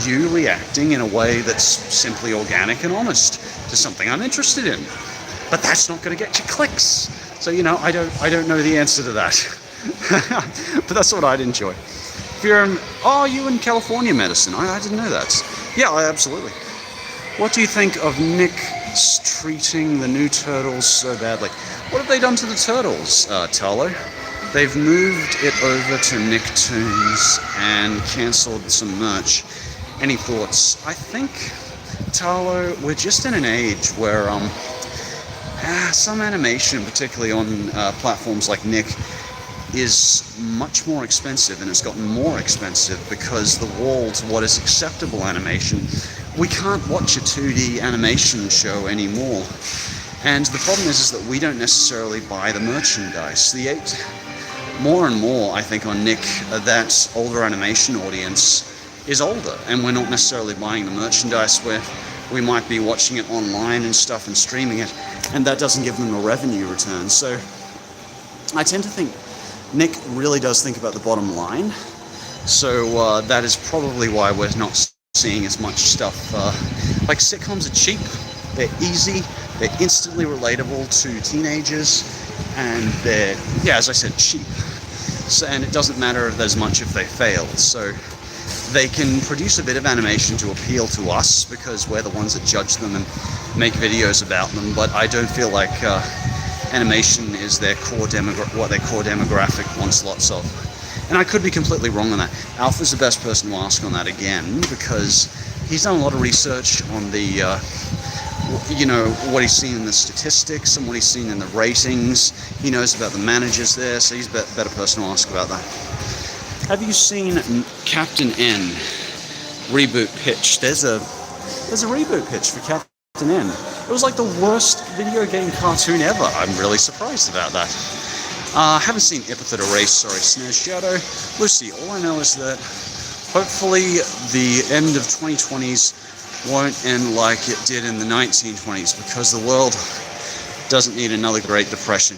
you reacting in a way that's simply organic and honest to something I'm interested in. But that's not going to get you clicks. So, you know, I don't know the answer to that. But that's what I'd enjoy. If you're you in California medicine? I didn't know that. Yeah, absolutely. What do you think of Nick treating the new Turtles so badly? What have they done to the Turtles, Talo? They've moved it over to Nicktoons and cancelled some merch. Any thoughts? I think, Talo, we're just in an age where some animation, particularly on platforms like Nick, is much more expensive, and it's gotten more expensive because the wall to what is acceptable animation, we can't watch a 2D animation show anymore. And the problem is that we don't necessarily buy the merchandise. More and more, I think, on Nick, that older animation audience is older, and we're not necessarily buying the merchandise, where we might be watching it online and stuff and streaming it, and that doesn't give them a revenue return. So I tend to think Nick really does think about the bottom line. So that is probably why we're not seeing as much stuff. Like, sitcoms are cheap, they're easy, they're instantly relatable to teenagers, and they're, as I said, cheap. So, and it doesn't matter as much if they fail. So they can produce a bit of animation to appeal to us because we're the ones that judge them and make videos about them, but I don't feel like animation is their core what their core demographic wants lots of. And I could be completely wrong on that. Alpha's the best person to ask on that again, because he's done a lot of research on the what he's seen in the statistics and what he's seen in the ratings. He knows about the managers there, so he's a better person to ask about that. Have you seen Captain N reboot pitch? There's a reboot pitch for Captain N. It was like the worst video game cartoon ever. I'm really surprised about that. I haven't seen Epithet Erase, sorry, Snares Shadow. Lucy, all I know is that hopefully the end of 2020s won't end like it did in the 1920s, because the world doesn't need another Great Depression.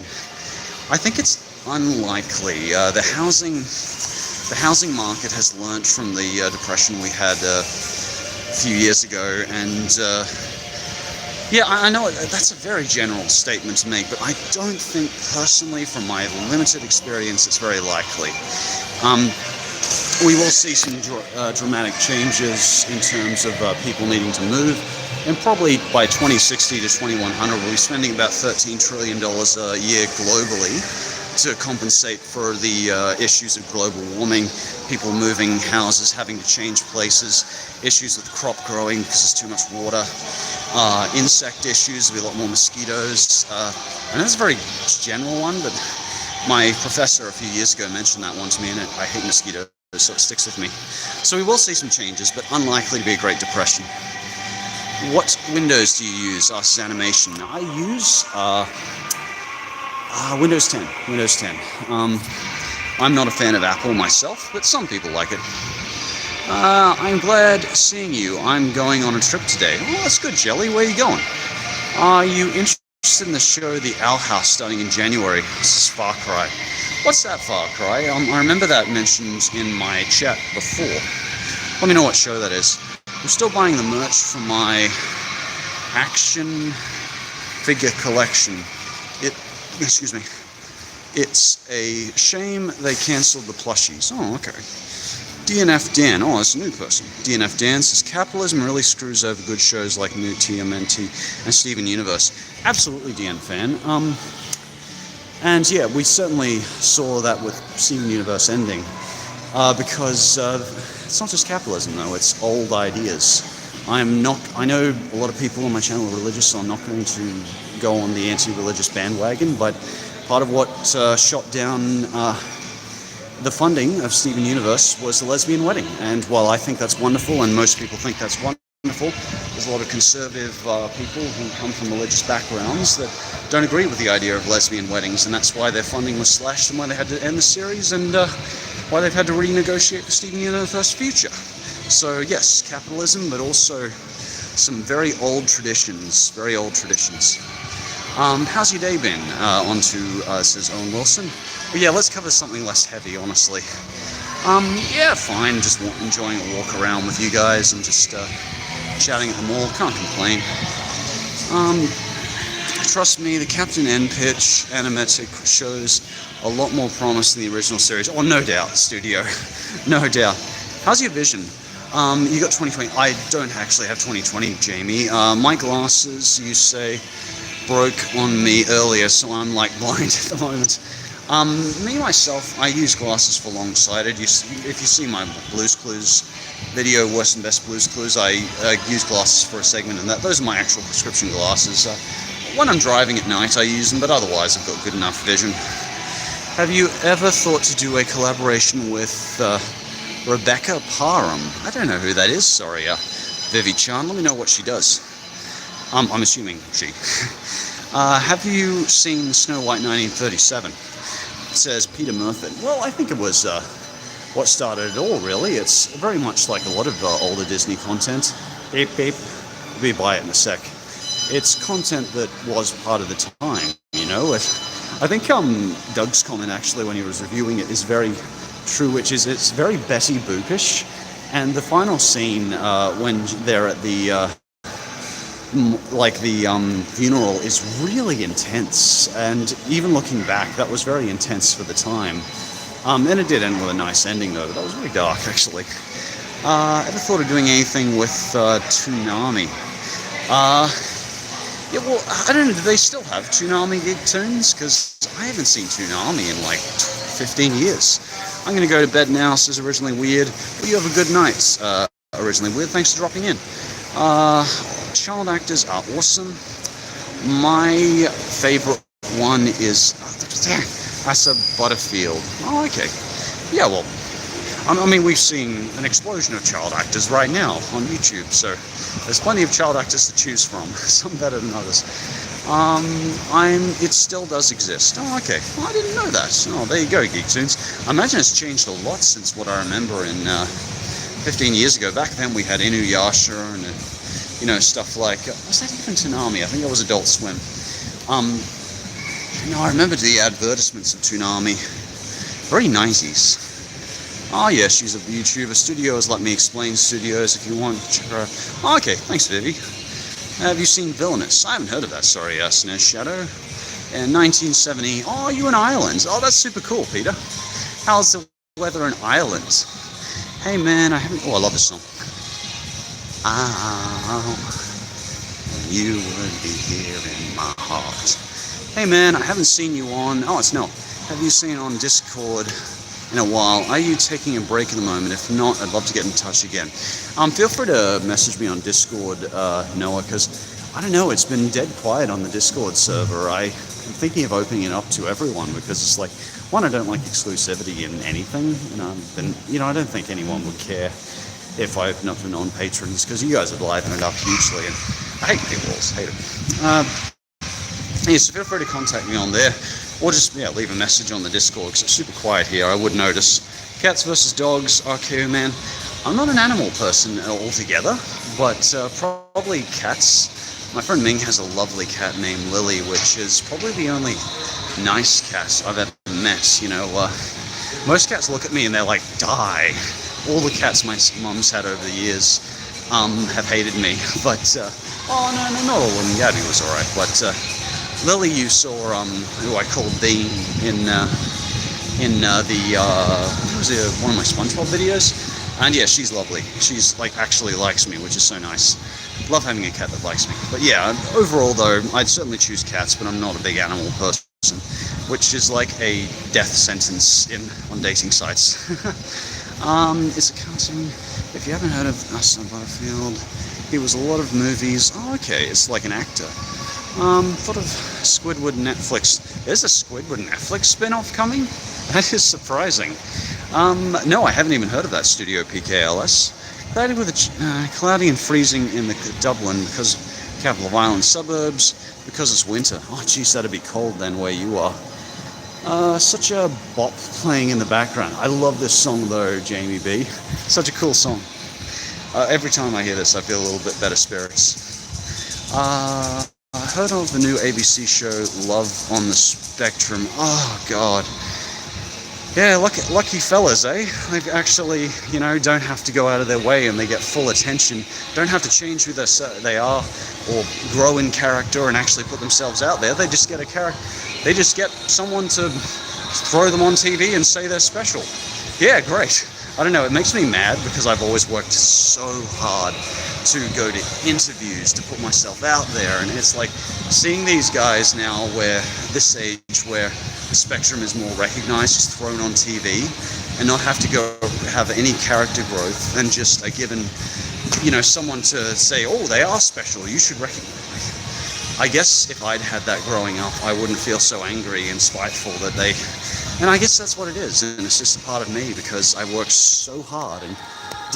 I think it's unlikely. The housing market has learnt from the depression we had a few years ago, and I know that's a very general statement to make, but I don't think personally, from my limited experience, it's very likely. We will see some dramatic changes in terms of people needing to move, and probably by 2060 to 2100 we'll be spending about $13 trillion a year globally to compensate for the issues of global warming, people moving houses, having to change places, issues with crop growing because there's too much water, insect issues, there'll be a lot more mosquitoes. And that's a very general one, but my professor a few years ago mentioned that one to me, and I hate mosquitoes, so it sticks with me. So we will see some changes, but unlikely to be a Great Depression. What Windows do you use? Asks Animation. I use Windows 10. Windows 10. I'm not a fan of Apple myself, but some people like it. I'm glad seeing you. I'm going on a trip today. Oh, that's good, Jelly. Where are you going? Are you interested in the show The Owl House starting in January? This is Far Cry. What's that, Far Cry? I remember that mentioned in my chat before. Let me know what show that is. I'm still buying the merch for my action figure collection. Excuse me. It's a shame they cancelled the plushies. Oh, okay. DNF Dan. Oh, that's a new person. DNF Dan says, capitalism really screws over good shows like New TMNT and Steven Universe. Absolutely, DN fan. And yeah, we certainly saw that with Steven Universe ending. Because it's not just capitalism, though. It's old ideas. I know a lot of people on my channel are religious, so I'm not going to go on the anti-religious bandwagon, but part of what shot down the funding of Steven Universe was the lesbian wedding. And while I think that's wonderful, and most people think that's wonderful, there's a lot of conservative people who come from religious backgrounds that don't agree with the idea of lesbian weddings, and that's why their funding was slashed and why they had to end the series, and why they've had to renegotiate the Steven Universe future. So yes, capitalism, but also some very old traditions, How's your day been? Says Owen Wilson. But yeah, let's cover something less heavy, honestly. Yeah, fine, just enjoying a walk around with you guys and just chatting at the mall, can't complain. Trust me, the Captain N pitch animatic shows a lot more promise than the original series. Oh, no doubt, studio. No doubt. How's your vision? You got 2020. I don't actually have 2020, Jamie. My glasses, you say, broke on me earlier, so I'm like blind at the moment. Me, myself, I use glasses for long-sighted. If you see my Blue's Clues video, Worst and Best Blue's Clues, I use glasses for a segment, and those are my actual prescription glasses. When I'm driving at night, I use them, but otherwise I've got good enough vision. Have you ever thought to do a collaboration with Rebecca Parham? I don't know who that is, sorry, Vivi Chan. Let me know what she does. I'm assuming she. Have you seen Snow White 1937? Says Peter Murphy. Well, I think it was what started it all, really. It's very much like a lot of older Disney content. Beep, beep. We'll be by it in a sec. It's content that was part of the time, you know. I think Doug's comment, actually, when he was reviewing it, is very true, which is it's very Betty Boop-ish. And the final scene, when they're at the funeral, is really intense, and even looking back, that was very intense for the time. And it did end with a nice ending, though. That was really dark, actually. Ever thought of doing anything with Toonami? Yeah, well, I don't know, do they still have Toonami Gig Tunes? Because I haven't seen Toonami in like 15 years. I'm going to go to bed now, says Originally Weird. Well, you have a good night, Originally Weird. Thanks for dropping in. Child actors are awesome. My favorite one is Asa Butterfield. Oh, okay. Yeah, well, I mean, we've seen an explosion of child actors right now on YouTube, so there's plenty of child actors to choose from, some better than others. It still does exist. Oh, okay. Well, I didn't know that. Oh, there you go, Geektunes. I imagine it's changed a lot since what I remember in 15 years ago. Back then we had Inuyasha and stuff like, was that even Toonami? I think that was Adult Swim. I remember the advertisements of Toonami. Very 90s. Oh yeah, she's a YouTuber. Studios, let me explain Studios if you want. Check her out. Oh, okay, thanks, Vivi. Have you seen Villainous? I haven't heard of that, sorry, Snez Shadow. In 1970, oh, you in Ireland. Oh, that's super cool, Peter. How's the weather in Ireland? Hey man, I love this song. You would be here in my heart. Hey man, I haven't seen you on. Oh, it's Nell. Have you seen on Discord in a while? Are you taking a break at the moment? If not, I'd love to get in touch again. Feel free to message me on Discord, Noah, because I don't know. It's been dead quiet on the Discord server. I'm thinking of opening it up to everyone because it's like, one, I don't like exclusivity in anything, and I don't think anyone would care if I open up to non-patrons, because you guys would liven it up hugely, and I hate paywalls, hate them. So feel free to contact me on there, or just leave a message on the Discord, because it's super quiet here. I would notice. Cats versus dogs, RKO man. I'm not an animal person altogether, but probably cats. My friend Ming has a lovely cat named Lily, which is probably the only nice cat I've ever met. Most cats look at me and they're like, die. All the cats my mum's had over the years have hated me, but oh no, not all of them. Gabby was alright, but Lily, you saw who I called Bean in one of my SpongeBob videos, and yeah, she's lovely. She's like actually likes me, which is so nice. Love having a cat that likes me. But yeah, overall though, I'd certainly choose cats, but I'm not a big animal person, which is like a death sentence on dating sites. It's a cartoon. If you haven't heard of Aston Butterfield, he was a lot of movies. Oh, okay, it's like an actor. Thought of Squidward Netflix. There's a Squidward Netflix spin-off coming? That is surprising. No, I haven't even heard of that studio, PKLS. Cloudy and freezing in the Dublin because capital of Ireland suburbs, because it's winter. Oh, geez, that'd be cold then where you are. Such a bop playing in the background. I love this song though, Jamie B. Such a cool song. Every time I hear this, I feel a little bit better spirits. I heard of the new ABC show, Love on the Spectrum. Oh, God. Yeah, lucky fellas, eh? They actually, don't have to go out of their way and they get full attention. Don't have to change who they are or grow in character and actually put themselves out there. They just get a character. They just get someone to throw them on TV and say they're special. Yeah, great. I don't know, it makes me mad because I've always worked so hard to go to interviews, to put myself out there, and it's like seeing these guys now this age where the spectrum is more recognized, just thrown on TV, and not have to go have any character growth and just a given, someone to say, oh, they are special, you should recognize. I guess if I'd had that growing up, I wouldn't feel so angry and spiteful and I guess that's what it is, and it's just a part of me because I worked so hard and I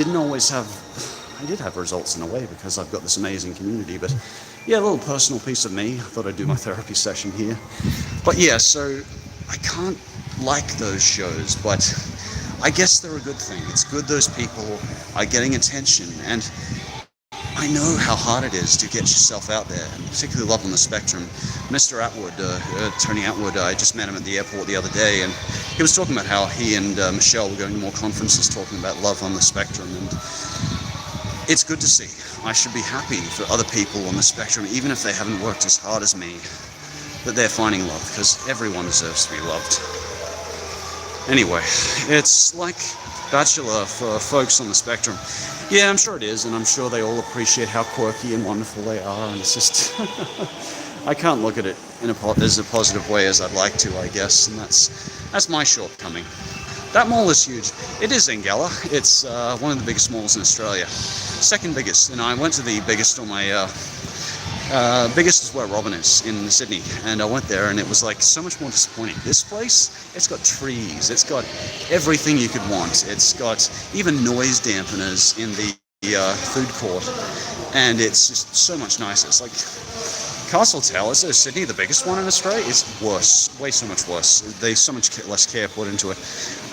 did have results in a way because I've got this amazing community, but yeah, a little personal piece of me. I thought I'd do my therapy session here. But yeah, so I can't like those shows, but I guess they're a good thing. It's good those people are getting attention, and I know how hard it is to get yourself out there, and particularly Love on the Spectrum. Mr. Atwood, Tony Atwood, I just met him at the airport the other day, and he was talking about how he and Michelle were going to more conferences talking about Love on the Spectrum, and it's good to see. I should be happy for other people on the spectrum, even if they haven't worked as hard as me, that they're finding love, because everyone deserves to be loved. Anyway, it's like Bachelor for folks on the spectrum. Yeah, I'm sure it is, and I'm sure they all appreciate how quirky and wonderful they are, and it's just I can't look at it as a positive way as I'd like to, I guess, and that's my shortcoming. That mall is huge. It is Engala. It's one of the biggest malls in Australia. Second biggest, and I went to the biggest on my biggest is where Robin is in Sydney, and I went there and it was like so much more disappointing. This place, it's got trees, it's got everything you could want, it's got even noise dampeners in the food court, and it's just so much nicer. It's like Castle Towers, Sydney, the biggest one in Australia, is worse, way so much worse. There's so much less care put into it.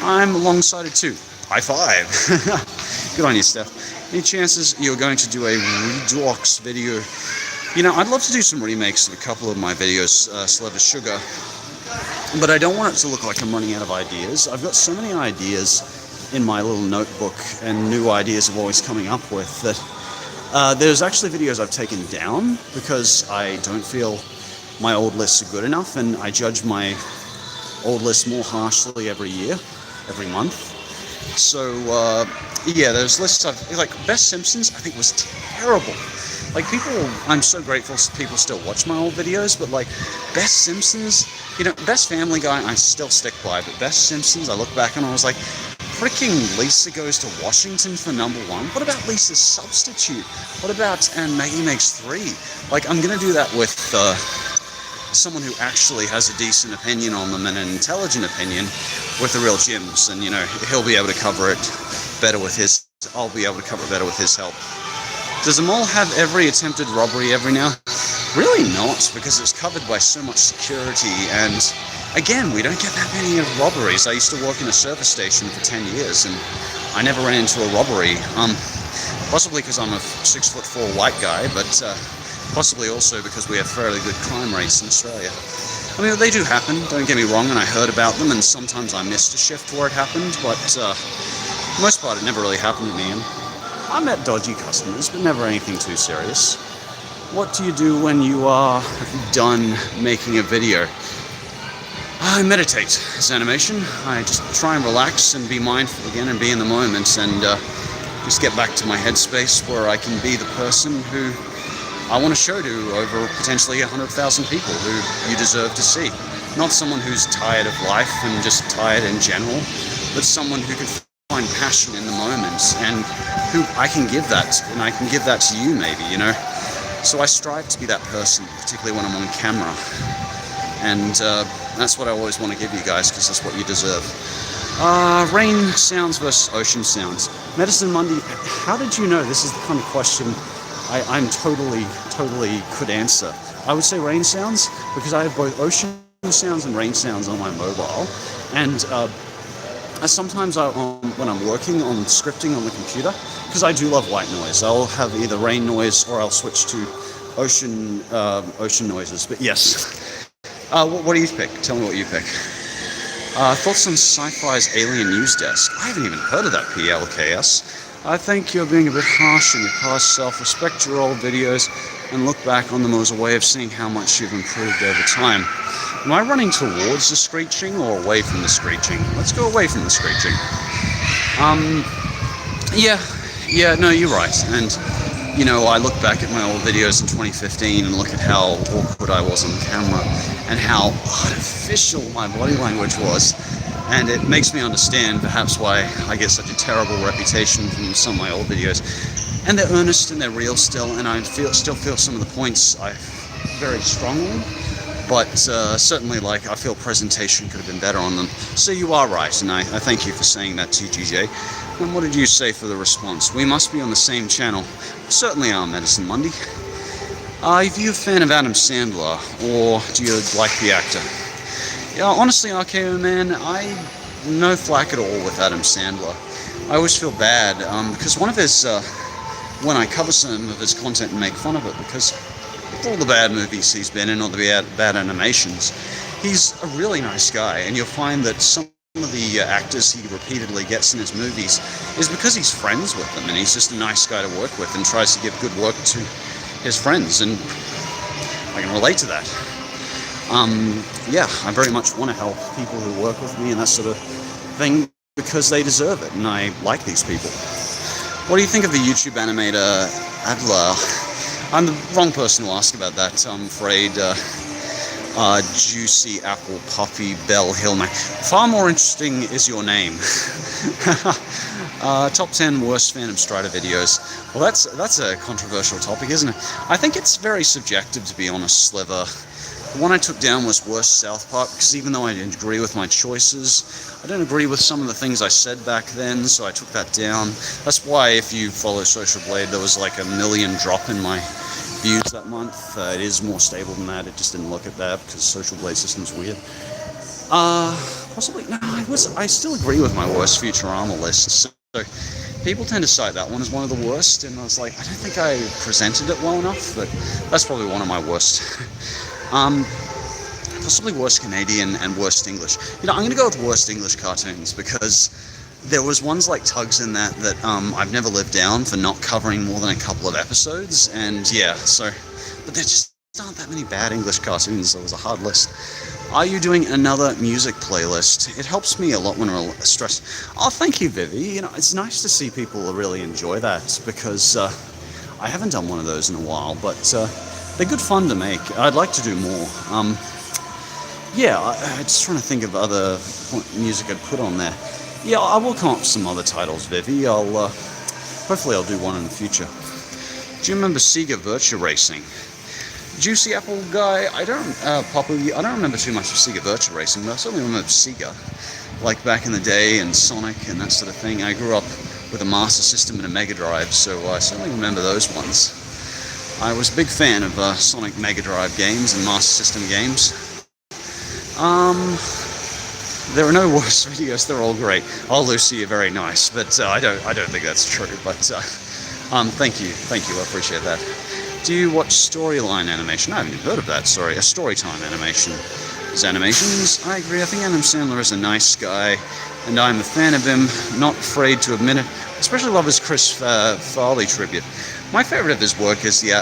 I'm long-sighted too. High five. Good on you, Steph. Any chances you're going to do a Redux video? I'd love to do some remakes of a couple of my videos, Sliver Sugar, but I don't want it to look like I'm running out of ideas. I've got so many ideas in my little notebook, and new ideas I'm always coming up with, that there's actually videos I've taken down because I don't feel my old lists are good enough, and I judge my old lists more harshly every month. So, yeah, those lists like Best Simpsons, I think was terrible. Like people, I'm so grateful people still watch my old videos, but like Best Simpsons, Best Family Guy, I still stick by, but Best Simpsons, I look back and I was like, freaking Lisa Goes to Washington for #1. What about Lisa's Substitute? What about And Maggie Makes 3? Like, I'm gonna do that with someone who actually has a decent opinion on them and an intelligent opinion with the real Jims, and he'll be able to cover it better with his. I'll be able to cover it better with his help. Does the mall have every attempted robbery every now? Really not, because it's covered by so much security, and again, we don't get that many robberies. I used to work in a service station for 10 years, and I never ran into a robbery. Possibly because I'm a 6'4" white guy, but possibly also because we have fairly good crime rates in Australia. I mean, they do happen, don't get me wrong, and I heard about them, and sometimes I missed a shift where it happened, but for the most part, it never really happened to me. And I met dodgy customers, but never anything too serious. What do you do when you are done making a video? I meditate. It's animation. I just try and relax and be mindful again and be in the moment and just get back to my headspace where I can be the person who I want to show to over potentially 100,000 people who you deserve to see. Not someone who's tired of life and just tired in general, but someone who can find passion in the moment and who I can give that, and I can give that to you maybe, So I strive to be that person, particularly when I'm on camera. And that's what I always want to give you guys, because that's what you deserve. Rain sounds versus ocean sounds. Medicine Monday, how did you know? This is the kind of question I'm totally could answer. I would say rain sounds, because I have both ocean sounds and rain sounds on my mobile. And sometimes when I'm working on scripting on the computer, because I do love white noise, I'll have either rain noise or I'll switch to ocean noises. But yes, what do you pick? Tell me what you pick. Thoughts on Sci-Fi's Alien News Desk? I haven't even heard of that, PLKS. I think you're being a bit harsh on your past self. Respect your old videos and look back on them as a way of seeing how much you've improved over time. Am I running towards the screeching or away from the screeching? Let's go away from the screeching. No, you're right. And, I look back at my old videos in 2015 and look at how awkward I was on camera and how artificial my body language was. And it makes me understand perhaps why I get such a terrible reputation from some of my old videos. And they're earnest and they're real still, and I still feel some of the points very strongly. But certainly, I feel presentation could have been better on them. So you are right, and I thank you for saying that, TGJ. And what did you say for the response? We must be on the same channel. Certainly are, Medicine Monday. Are you a fan of Adam Sandler, or do you like the actor? Yeah, honestly, RKO man, I no flack at all with Adam Sandler. I always feel bad, because one of his, when I cover some of his content and make fun of it, because all the bad movies he's been in, or the bad animations, he's a really nice guy, and you'll find that some of the actors he repeatedly gets in his movies is because he's friends with them, and he's just a nice guy to work with and tries to give good work to his friends, and I can relate to that. I very much want to help people who work with me and that sort of thing because they deserve it, and I like these people. What do you think of the YouTube animator Adler? I'm the wrong person to ask about that, I'm afraid. Juicy Apple Puppy Bell Hillman. Far more interesting is your name. Top 10 worst Phantom Strider videos. Well, that's a controversial topic, isn't it? I think it's very subjective, to be honest, Sliver. The one I took down was worst South Park, because even though I didn't agree with my choices, I don't agree with some of the things I said back then, so I took that down. That's why, if you follow Social Blade, there was like a million drop in my views that month. It is more stable than that. It just didn't look at that because Social Blade system's weird. Possibly, no, I still agree with my worst Futurama list. So people tend to cite that one as one of the worst, and I was like, I don't think I presented it well enough, but that's probably one of my worst. Possibly worst Canadian and worst English. I'm going to go with worst English cartoons because there was ones like Tugs in that I've never lived down for not covering more than a couple of episodes, and but there just aren't that many bad English cartoons, so it was a hard list. Are you doing another music playlist? It helps me a lot when I'm stressed. Oh, thank you, Vivi. It's nice to see people really enjoy that, because I haven't done one of those in a while, but they're good fun to make. I'd like to do more. Yeah, I'm just trying to think of other music I'd put on there. Yeah, I will come up with some other titles, Vivi. Hopefully I'll do one in the future. Do you remember Sega Virtua Racing? Juicy Apple guy, I don't remember too much of Sega Virtua Racing, but I certainly remember Sega, like back in the day, and Sonic and that sort of thing. I grew up with a Master System and a Mega Drive, so I certainly remember those ones. I was a big fan of Sonic Mega Drive games and Master System games. There are no worse videos, they're all great. Oh, Lucy, you're very nice, but I don't think that's true, but thank you, I appreciate that. Do you watch Storyline animation? I haven't even heard of that, sorry. A Storytime animation. His animations, I agree, I think Adam Sandler is a nice guy, and I'm a fan of him, not afraid to admit it. Especially love his Chris Farley tribute. My favorite of his work is the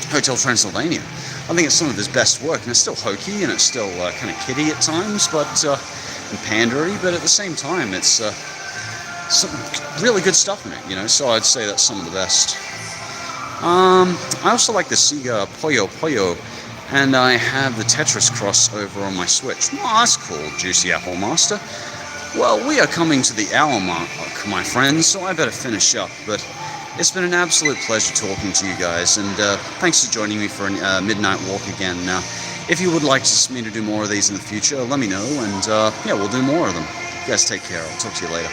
Hotel Transylvania. I think it's some of his best work, and it's still hokey, and it's still kind of kiddie at times, but and pandery, but at the same time, it's some really good stuff in it, you know, so I'd say that's some of the best. I also like the Sega Puyo Puyo, and I have the Tetris crossover on my Switch. Well, that's cool, Juicy Apple Master. Well, we are coming to the hour mark, my friends, so I better finish up, but it's been an absolute pleasure talking to you guys, and thanks for joining me for a midnight walk again. If you would like me to do more of these in the future, let me know, and yeah, we'll do more of them. You guys take care. I'll talk to you later.